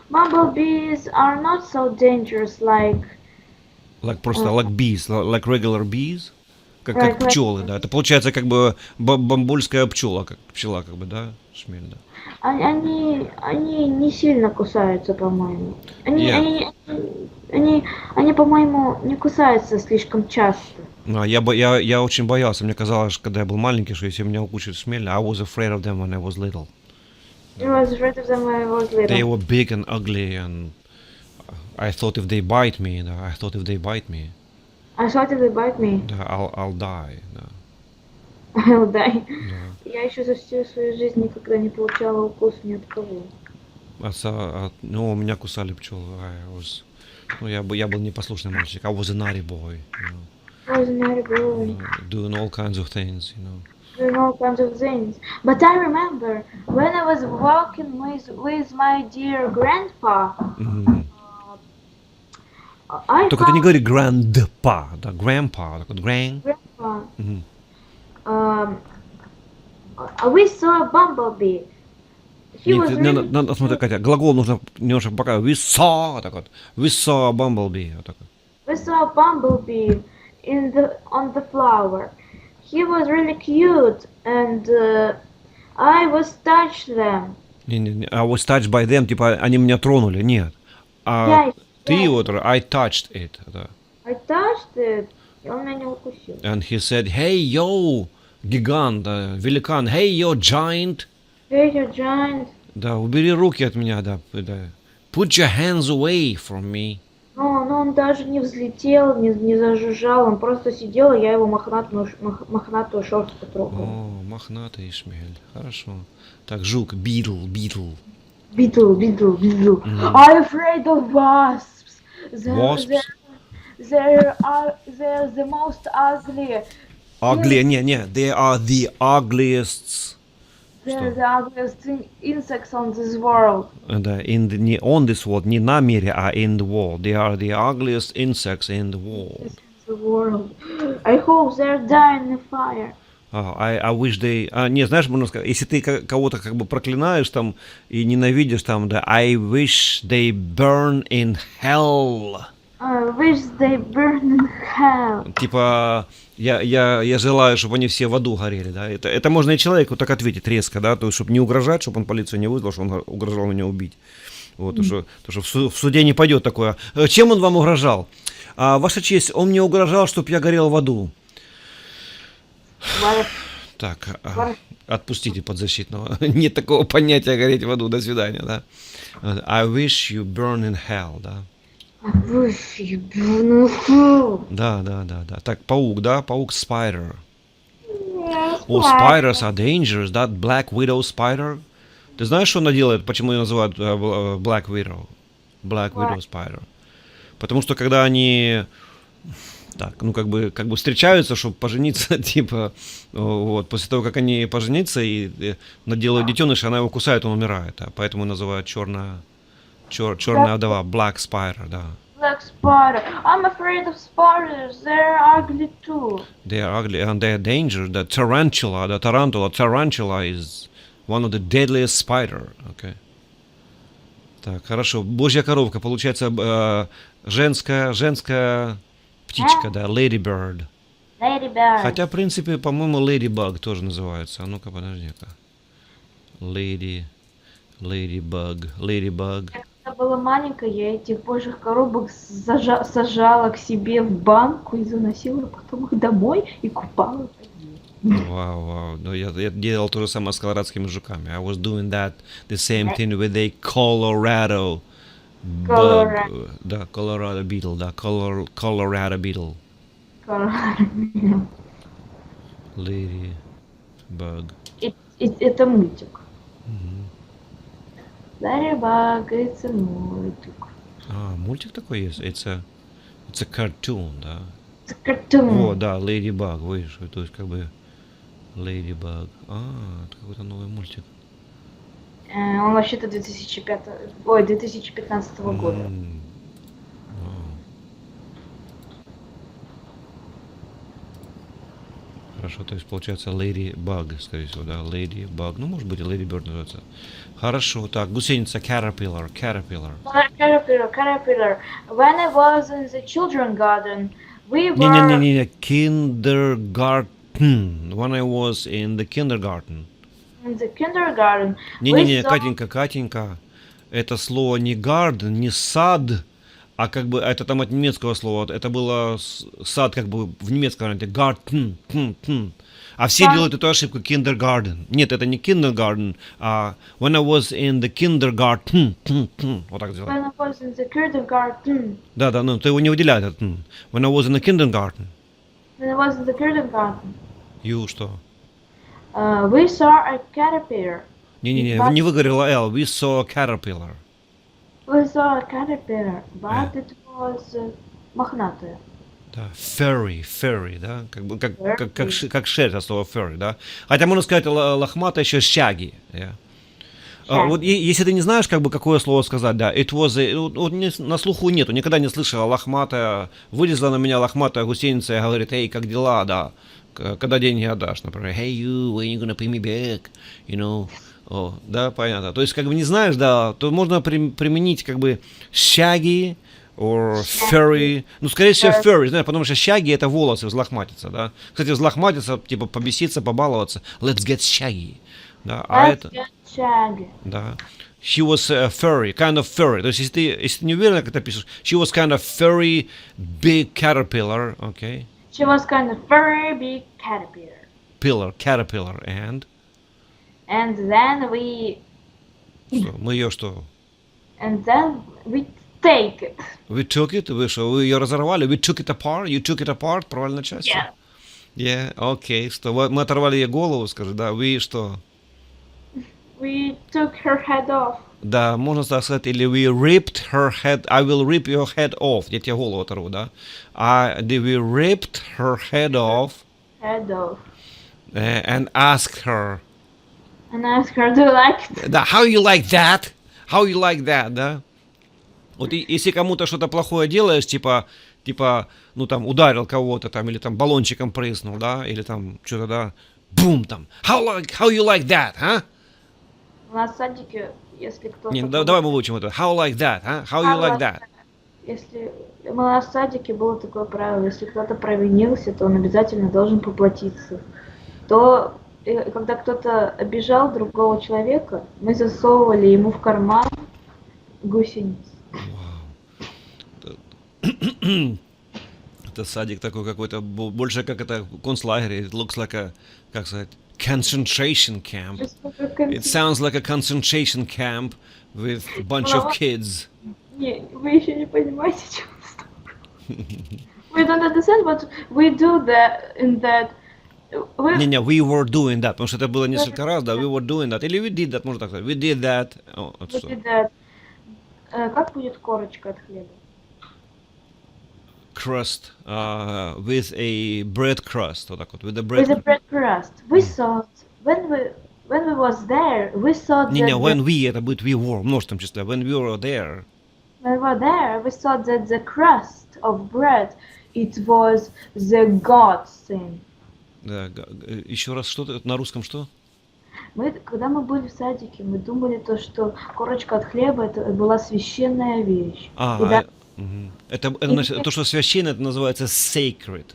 Bumblebees are not so dangerous like Like просто, like bees, like regular bees. Как Like пчелы, да. Это получается как бы бамбульская пчела, как пчела, как бы, да, Шмель, да. они не сильно кусаются, по-моему. Я- Они, по-моему, не кусаются слишком часто. Я очень боялся, мне казалось, когда я был маленький, что если меня укусит Шмель, I was afraid of them when I was little. I was afraid of them when I was They little. were big and ugly, and I thought if they bite me, да, I thought if they bite me, да, I'll die, да. I'll die. Да. Я еще за всю свою жизнь никогда не получала укус ни от кого. Ну, меня кусали пчелы. Я был непослушный мальчик. I was a naughty boy, you know, I was not a boy. doing all kinds of things, you know. Doing all kinds of things. But I remember when I was walking with my dear grandpa, Мгм. I Только ты не found говори grandpa, да, grandpa, так вот grandpa. Мгм. Um, we saw a bumblebee. He was really Надо, смотри, Катя, глагол нужно немножко пока. We saw, так вот. We saw a bumblebee, вот так вот. We saw a bumblebee on the flower. He was really cute, and I was touched them. Не, I was touched by them, типа, они меня тронули, нет. Yes, Ты yes. вот, I touched it, да. I touched it, и он меня не укусил. And he said, hey, yo, гигант, да, великан, hey, yo, giant. Hey, you giant. Да, убери руки от меня, да. Put your hands away from me. Но он даже не взлетел, не зажужжал, он просто сидел, и я его мохнатую шерстку трогала. О, мохнатый Шмель, хорошо. Так, жук, beetle. Beetle. I'm afraid of wasps. Wasps? They're the most ugly. Ugly, не, they are the ugliest. They're the ugliest insects on this world. Да, не on this world, не на мире, а in the world. They are the ugliest insects in the world. The world. I hope they're dying in the fire. I wish they... не, знаешь, можно сказать, если ты кого-то как бы проклинаешь там и ненавидишь там, да, I wish they burn in hell. I wish they burn in hell. Типа, я желаю, чтобы они все в аду горели, да. Это можно и человеку так ответить резко, да, то есть, чтобы не угрожать, чтобы он полицию не вызвал, что он угрожал меня убить. Вот, то, что в суде не пойдет такое. Чем он вам угрожал? Ваша честь, он мне угрожал, чтобы я горел в аду. Так, отпустите подзащитного. Нет такого понятия гореть в аду. До свидания, да. I wish you burn in hell, да. I wish you burn in hell. Да. Так, паук, да, паук spider. Yes, Oh, spiders are dangerous. That black widow spider. Ты знаешь, что она делает? Почему ее называют black widow? Black widow spider. Потому что когда они так, ну как бы встречаются, чтобы пожениться, типа, вот, после того, как они поженятся и наделают детеныша, она его кусает, он умирает, поэтому называют черная вдова, black spider, да. Black spider. I'm afraid of spiders. They're ugly too. They are ugly and they are dangerous. The tarantula is one of the deadliest spider. Okay. Так, хорошо. Божья коровка, получается, женская птичка, да, ladybird. Ladybird. Хотя, в принципе, по-моему, ladybug тоже называется. А ну-ка, подожди-ка. Ladybug. когда была маленькая, я этих божьих коробок сажала к себе в банку и заносила потом их домой и купала. Вау, вау. Ну, я делал то же самое с колорадскими жуками. I was doing that, the same thing with a Colorado bug. Colorado. Да, Colorado beetle, да, Colorado beetle. Lady bug. Это мультик. Ларибаг, это мультик. А, мультик такой есть? It's a cartoon, да. Это картун. О, да, Ladybug, видишь, то есть как бы Ladybug. А, это какой-то новый мультик. Он вообще-то 2015 года. Вау. Хорошо, то есть получается Ladybug, скорее всего, да, Ladybug. Ну, может быть, и Ladybird называется. Хорошо, так, гусеница Caterpillar. Caterpillar. When I was in the children garden, we were Не-не-не, kindergarten. When I was in the kindergarten. in the kindergarten. Не-не-не, We saw Катенька. Это слово не garden, не сад, а как бы это там от немецкого слова. Это было сад как бы в немецком варианте. Garten. А все Сад. делают эту ошибку. Kindergarten. Нет, это не kindergarten, а when I was in the kindergarten. Вот так делать. when I was in the kindergarten. Да, ну ты его не выделяй. Этот. When I was in the kindergarten. When I was in the kindergarten, You что? we saw a caterpillar. Не-не-не, But- не выговорила L. We saw a caterpillar. We saw a caterpillar, but it was мохнатая. Да, furry, да, как бы как шерсть от слова furry, да. Хотя можно сказать лохматая еще shaggy. Yeah. Вот если ты не знаешь, как бы какое слово сказать, да, it was вот на слуху нету, никогда не слышала лохматая, вылезла на меня лохматая гусеница и говорит, эй, как дела, да, когда деньги отдашь, например, hey you, when you gonna pay me back, you know. О, да, понятно. То есть, как бы не знаешь, да, то можно применить как бы shaggy or furry. Ну, скорее всего, furry, знаешь, потому что shaggy это волосы взлохматиться, да. Кстати, взлохматиться, типа побеситься, побаловаться. Let's get shaggy. Да, а Let's это... get shaggy. Да. She was furry, kind of furry. То есть, если ты не уверен, как это пишешь, she was kind of furry, big caterpillar, okay? She was kind of very big Caterpillar, and... and then we Что, мы ее что? take it. We took it? Вы что, вы ее разорвали? We took it apart? You took it apart? Правильная часть? Yeah. Yeah, окей. Что, мы оторвали ей голову, скажи, да? Вы что? We took her head off. Да, можно так сказать, или we ripped her head, I will rip your head off. Я тебе голову оторву, да? We ripped her head off and asked her. And asked her, do you like it? Да, how you like that? How you like that, да? Вот если кому-то что-то плохое делаешь, типа, ну там, ударил кого-то там, или там баллончиком прыснул, да, или там что-то, да, бум, там, how you like that, а? У нас в садике, если кто-то... Не, давай мы выучим это. How like that, а? How you like that? Если у нас в садике было такое правило, если кто-то провинился, то он обязательно должен поплатиться. То, когда кто-то обижал другого человека, мы засовывали ему в карман гусениц. Это садик такой какой-то, больше как это концлагерь. It looks like a, как сказать, concentration camp. It sounds like a concentration camp with a bunch of kids. Не, вы еще не понимаете, что we don't understand, but we do that in that. Не, we were doing that, потому что это было несколько раз, да, we were doing that. Или we did that, можно так сказать. We did that. We did that. Как будет корочка от хлеба? Crust with a bread crust, вот так вот, with a bread. With a bread crust. We thought when we was there, we thought Не, that when we, это будет we were, в множественном числе. When we were there. when we were there, we thought that the crust of bread, it was the God thing. Да, еще раз, что на русском что? Когда мы были в садике, мы думали то, что корочка от хлеба это была священная вещь. Это значит, то, что священное, это называется sacred.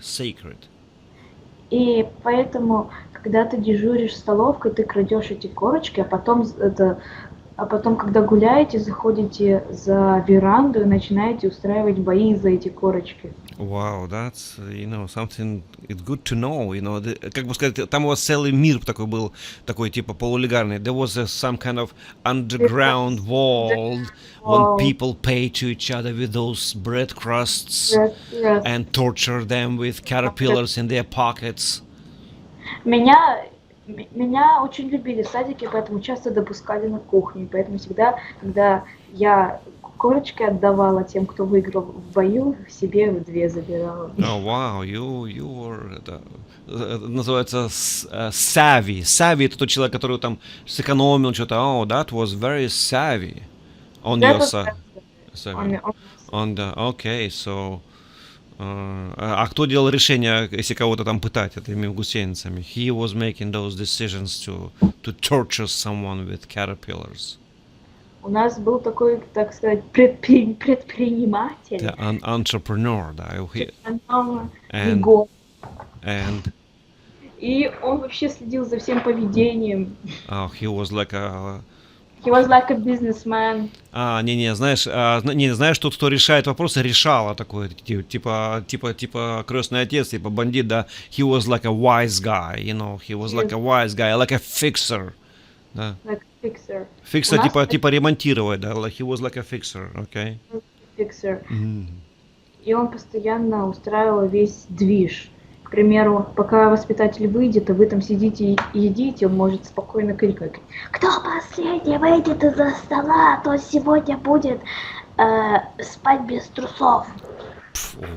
И поэтому, когда ты дежуришь столовкой, ты крадешь эти корочки, а потом это А потом, когда гуляете, заходите за веранду и начинаете устраивать бои за эти корочки. Wow, that's, something, it's good to know, как бы сказать, там у вас целый мир такой был, такой типа полулегальный. There was some kind of underground world when Вау. people pay to each other with those bread crusts Раз. and torture them with caterpillars in their pockets. Меня очень любили в садике, поэтому часто допускали на кухню. Поэтому всегда, когда я корочки отдавала тем, кто выиграл в бою, себе 2 забирала. Oh, wow, you were, это называется savvy. Savvy — это тот человек, который там сэкономил что-то. Oh, that was very savvy on your Это side. Savvy. Okay, so... А кто делал решение, если кого-то там пытать этими гусеницами? He was making those decisions to torture someone with caterpillars. У нас был такой, так сказать, предприниматель. An entrepreneur, да. And, Егор. and И он вообще следил за всем поведением. he was like a... He was like a businessman. Знаешь, тот, кто решает вопросы, решала такой, типа крестный отец, типа бандит, да. He was like a wise guy, he was like a wise guy, like a fixer, да. Like a fixer. Фиксер, У нас типа ремонтировать, да. Like he was like a fixer, okay. Fixer. И он постоянно устраивал весь движ. К примеру, пока воспитатель выйдет, а вы там сидите и едите, он может спокойно крикнуть: «Кто последний выйдет из-за стола, то сегодня будет спать без трусов».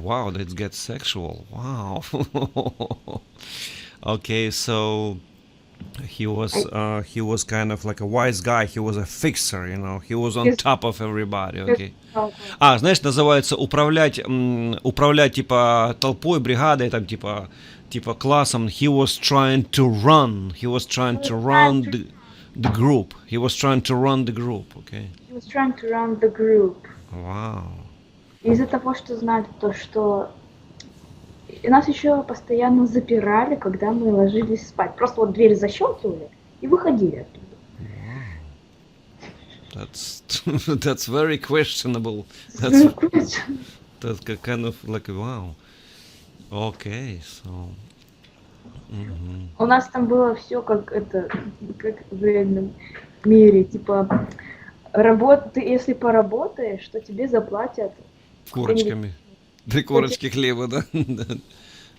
Wow, that gets sexual. Wow. Okay, so he was kind of like a wise guy. He was a fixer, He was on top of everybody. Okay. Знаешь, называется управлять типа толпой, бригадой, там типа классом. He was trying to run the group. He was trying to run the group. Okay. He was trying to run the group. Wow. Из-за того, что знали то, что и нас еще постоянно запирали, когда мы ложились спать. Просто вот дверь защелкивали и выходили оттуда. That's very questionable. That's kind of like wow. Okay, so. У нас там было все как в реальном мире, типа ты если поработаешь, то тебе заплатят Корочками. 3 корочки хлеба, да?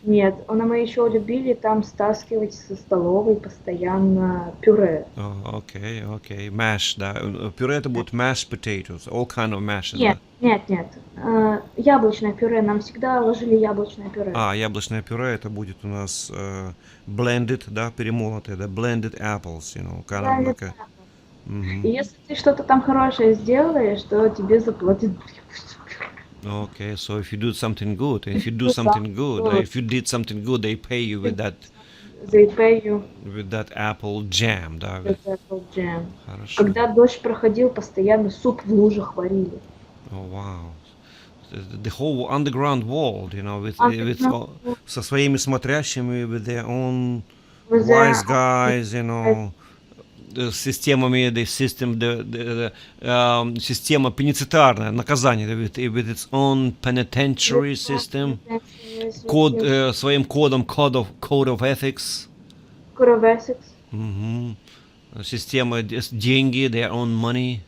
Нет, но мы еще любили там стаскивать со столовой постоянно пюре. Окей. Mash, да. Пюре это будет mashed potatoes, all kind of mashes, Нет. Яблочное пюре, нам всегда ложили яблочное пюре. Яблочное пюре это будет у нас blended, да, перемолотое, да, blended apples, kind of like a... И если ты что-то там хорошее сделаешь, то тебе заплатят. Okay, so if you do something good, if you did something good, they pay you with that. They pay you. With that apple jam, да. With apple jam. Хорошо. Когда дождь проходил, постоянно суп в лужах варили. Oh wow. The whole underground world, со своими смотрящими, with their own wise guys, системами, система пенитенциарная, наказание, with its own penitentiary system, своим кодом, code of ethics. Code of ethics. Система деньги, their own money.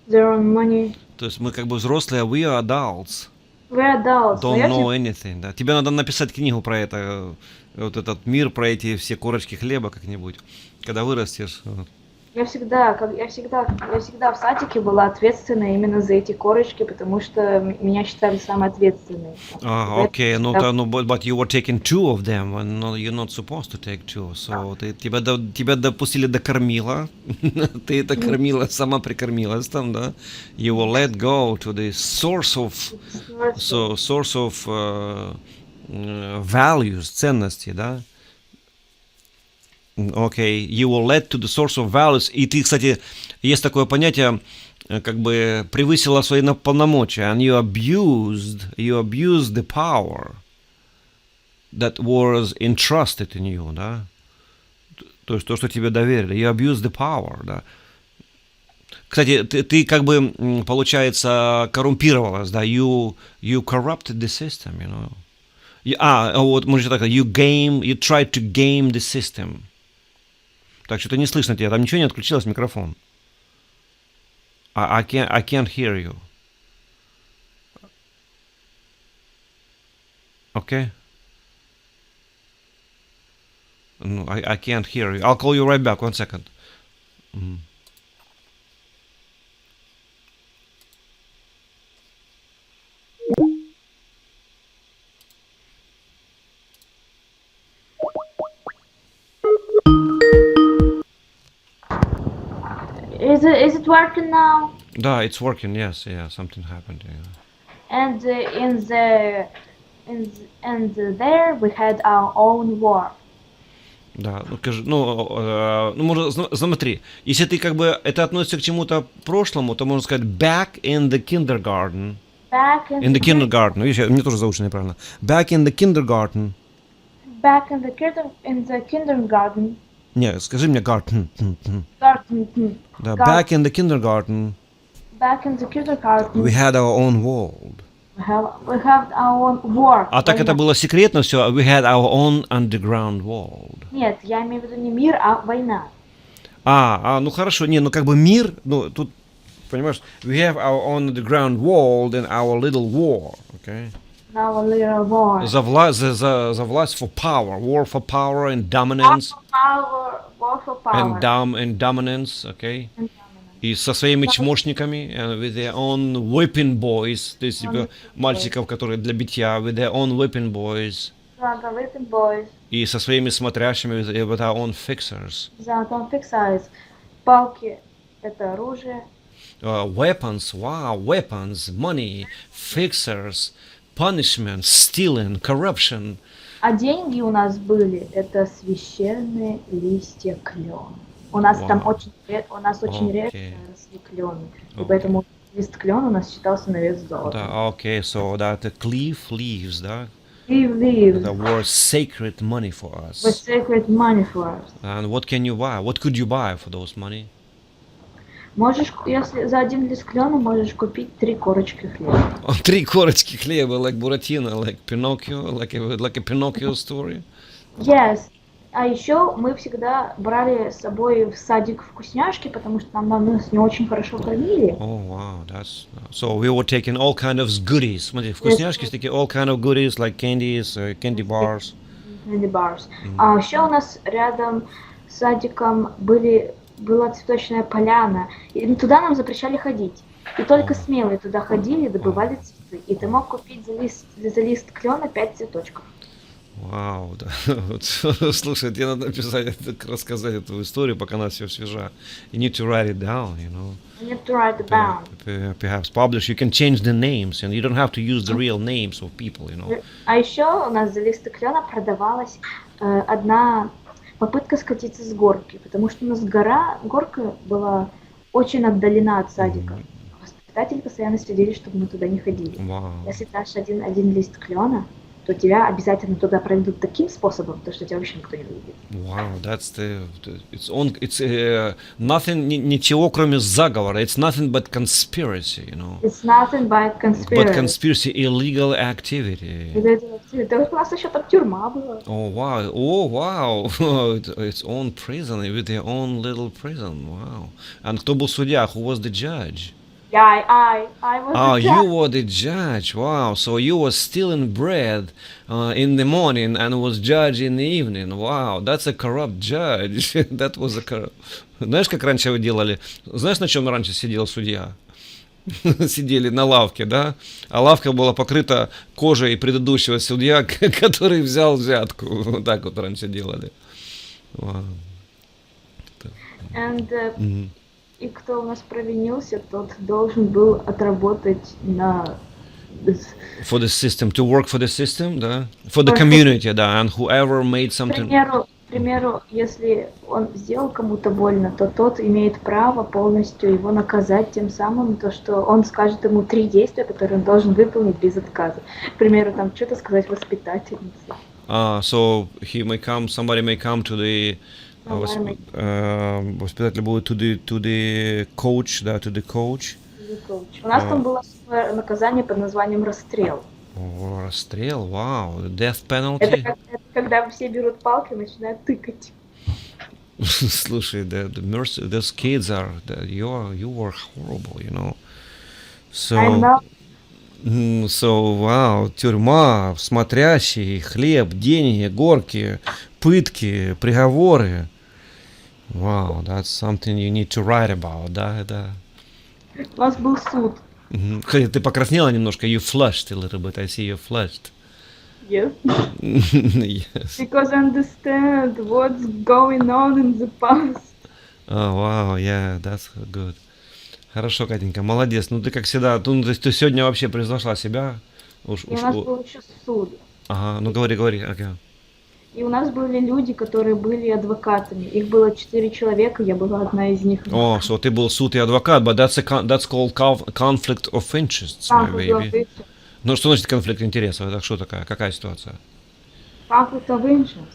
Their own money. То есть мы как бы взрослые, we are adults. We're adults. Don't know anything, да. Тебе надо написать книгу про это, вот этот мир, про эти все корочки хлеба как-нибудь, когда вырастешь. Я всегда в садике была ответственна именно за эти корочки, потому что меня считали самой ответственной. Okay, but you were taking 2 of them, and you're not supposed to take 2, so тебя допустили до кормила, ты это кормила, сама прикормилась там, да? You were let go to the source of values, ценностей, да? Okay, you were led to the source of values. И ты, кстати, есть такое понятие, как бы превысила свои полномочия. And you abused the power that was entrusted in you, да? То есть то, что тебе доверили. You abused the power, да? Кстати, ты как бы, получается, коррумпировалась, да? You corrupted the system, you know. Вот, может так, you tried to game the system. Так, что-то не слышно тебя, там ничего не отключилось, микрофон. I can't hear you. Okay? No, I can't hear you. I'll call you right back, 1 second. Is it working now? Да, it's working, yes, yeah, something happened, yeah. And there we had our own war. Да, можно, смотри, если ты как бы, это относится к чему-то прошлому, то можно сказать back in the kindergarten. Back In the kindergarten. Видишь, мне тоже заучено неправильно. Back in the kindergarten. Back in the kindergarten. Не, скажи мне garden. Garden. Да, back in the kindergarten. Back in the kindergarten. We had our own world. We have our own war. А так это было секретно все. We had our own underground world. Нет, я имею в виду не мир, а война. Ну хорошо, не, ну как бы мир, ну тут, понимаешь, we have our own underground world and our little war, okay? Our little war. За власть for power, war for power and dominance. War for power. And dominance, okay? И со своими чмошниками, with their own whipping boys, то есть типа мальчиков, которые для битья, with their own whipping boys. The whipping boys. И со своими смотрящими, with our own fixers. The own fixers. Палки — это оружие. Weapons, wow, weapons, money, fixers, punishment, stealing, corruption. А деньги у нас были — это священные листья клена. У нас там очень редко росли клены, и поэтому лист клена у нас считался на вес золота. Да, окей, so that the cliff leaves, да? Cliff leaves. That were sacred money for us. Was sacred money for us. And what can you buy? What could you buy for those money? Можешь, если за один лист клена можешь купить 3 корочки хлеба. 3 корочки хлеба, like Buratino, like Pinocchio, like a Pinocchio story. Yes. А еще мы всегда брали с собой в садик вкусняшки, потому что нас не очень хорошо кормили. Oh wow, that's so we were taking all kind of goodies. Смотри, вкусняшки такие all kind of goodies like candies, candy bars. Candy bars. А еще у нас рядом с садиком была цветочная поляна, и туда нам запрещали ходить. И только смелые туда ходили, добывали цветы. И ты мог купить за лист клена 5 цветочков. Вау, да. Слушай, тебе надо написать, рассказать эту историю, пока она все свежа. You need to write it down, you know. You need to write it down. Perhaps publish. You can change the names, and you don't have to use the real names of people, you know. А еще у нас за листы клена продавалась одна попытка скатиться с горки, потому что у нас горка была очень отдалена от садика. Воспитатели постоянно следили, чтобы мы туда не ходили. Wow. Если дашь один лист клена, то тебя обязательно туда проведут таким способом, то что тебя вообще никто не увидит. Wow, that's it's nothing, ничего кроме заговора. It's nothing but conspiracy, you know. It's nothing but conspiracy. But conspiracy, illegal activity. Да у нас еще там тюрьма была. Oh wow, its own prison, with their own little prison, wow. And кто был судья? Who was the judge? I was the judge. You were the judge. Wow. So you were stealing bread in the morning and was judge in the evening. Wow. That's a corrupt judge. That was a corrupt. Знаешь, как раньше вы делали? Знаешь, на чем раньше сидел судья? Сидели на лавке, да? А лавка была покрыта кожей предыдущего судья, который взял взятку. Вот так вот раньше делали. Wow. And и кто у нас провинился, тот должен был отработать на... For the system, to work for the system, да? For the community, да, and whoever made something... К примеру, если он сделал кому-то больно, то тот имеет право полностью его наказать тем самым, то что он скажет ему 3 действия, которые он должен выполнить без отказа. К примеру, там что-то сказать воспитательнице. So somebody may come to Наверное, воспитатель был to the coach, да, to the coach. или коуч. У нас там было особое наказание под названием расстрел. О, расстрел, вау, death Это, penalty. это когда все берут палки и начинают тыкать. Слушай, the mercy, those kids are, you were horrible, you know. I So, know. so, вау, тюрьма, смотрящий, хлеб, деньги, горки, пытки, приговоры. Wow, that's something you need to write about, да, это. У нас был суд. Кстати, ты покраснела немножко, you flushed a little bit, I see you flushed. Yes. Yes. Because I understand what's going on in the past. Oh, wow, yeah, that's good. Хорошо, Катенька, молодец. Ну ты как всегда, то есть ты сегодня вообще превзошла себя. Уж, И у нас был еще суд. Ага, ну говори, окей. И у нас были люди, которые были адвокатами. Их было 4 человека, я была одна из них. О, so ты был суд и адвокат, but that's called conflict of interests, my baby. Ну что значит конфликт интересов? Это что такая? Какая ситуация? Conflict of interest.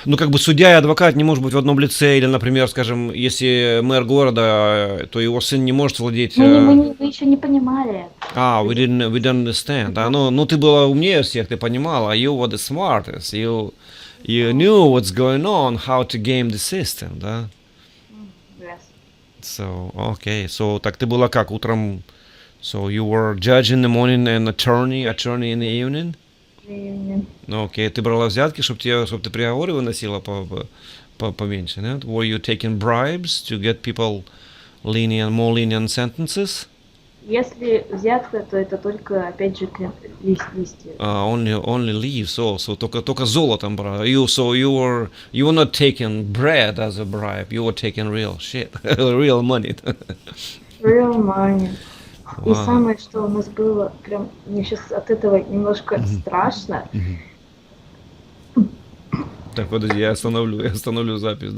Ну, как бы судья и адвокат не может быть в одном лице, или, например, скажем, если мэр города, то его сын не может владеть... Мы еще не понимали это. we didn't understand. Да? Ну, ты была умнее всех, ты понимала, you were the smartest, you knew what's going on, how to game the system, да? Yes. So, okay, so, так ты была как, утром, so you were judge in the morning and attorney in the evening? Ну, окей, ты брала взятки, чтобы ты приговоры выносила поменьше, нет? Were you taking bribes to get people more lenient sentences? Если взятка, то это только, опять же, листья. Only leaves also, только золотом брала. You were not taking bread as a bribe, you were taking real shit, real money. Real money. И Wow. самое, что у нас было, прям, мне сейчас от этого немножко страшно. Так, подожди, я остановлю запись.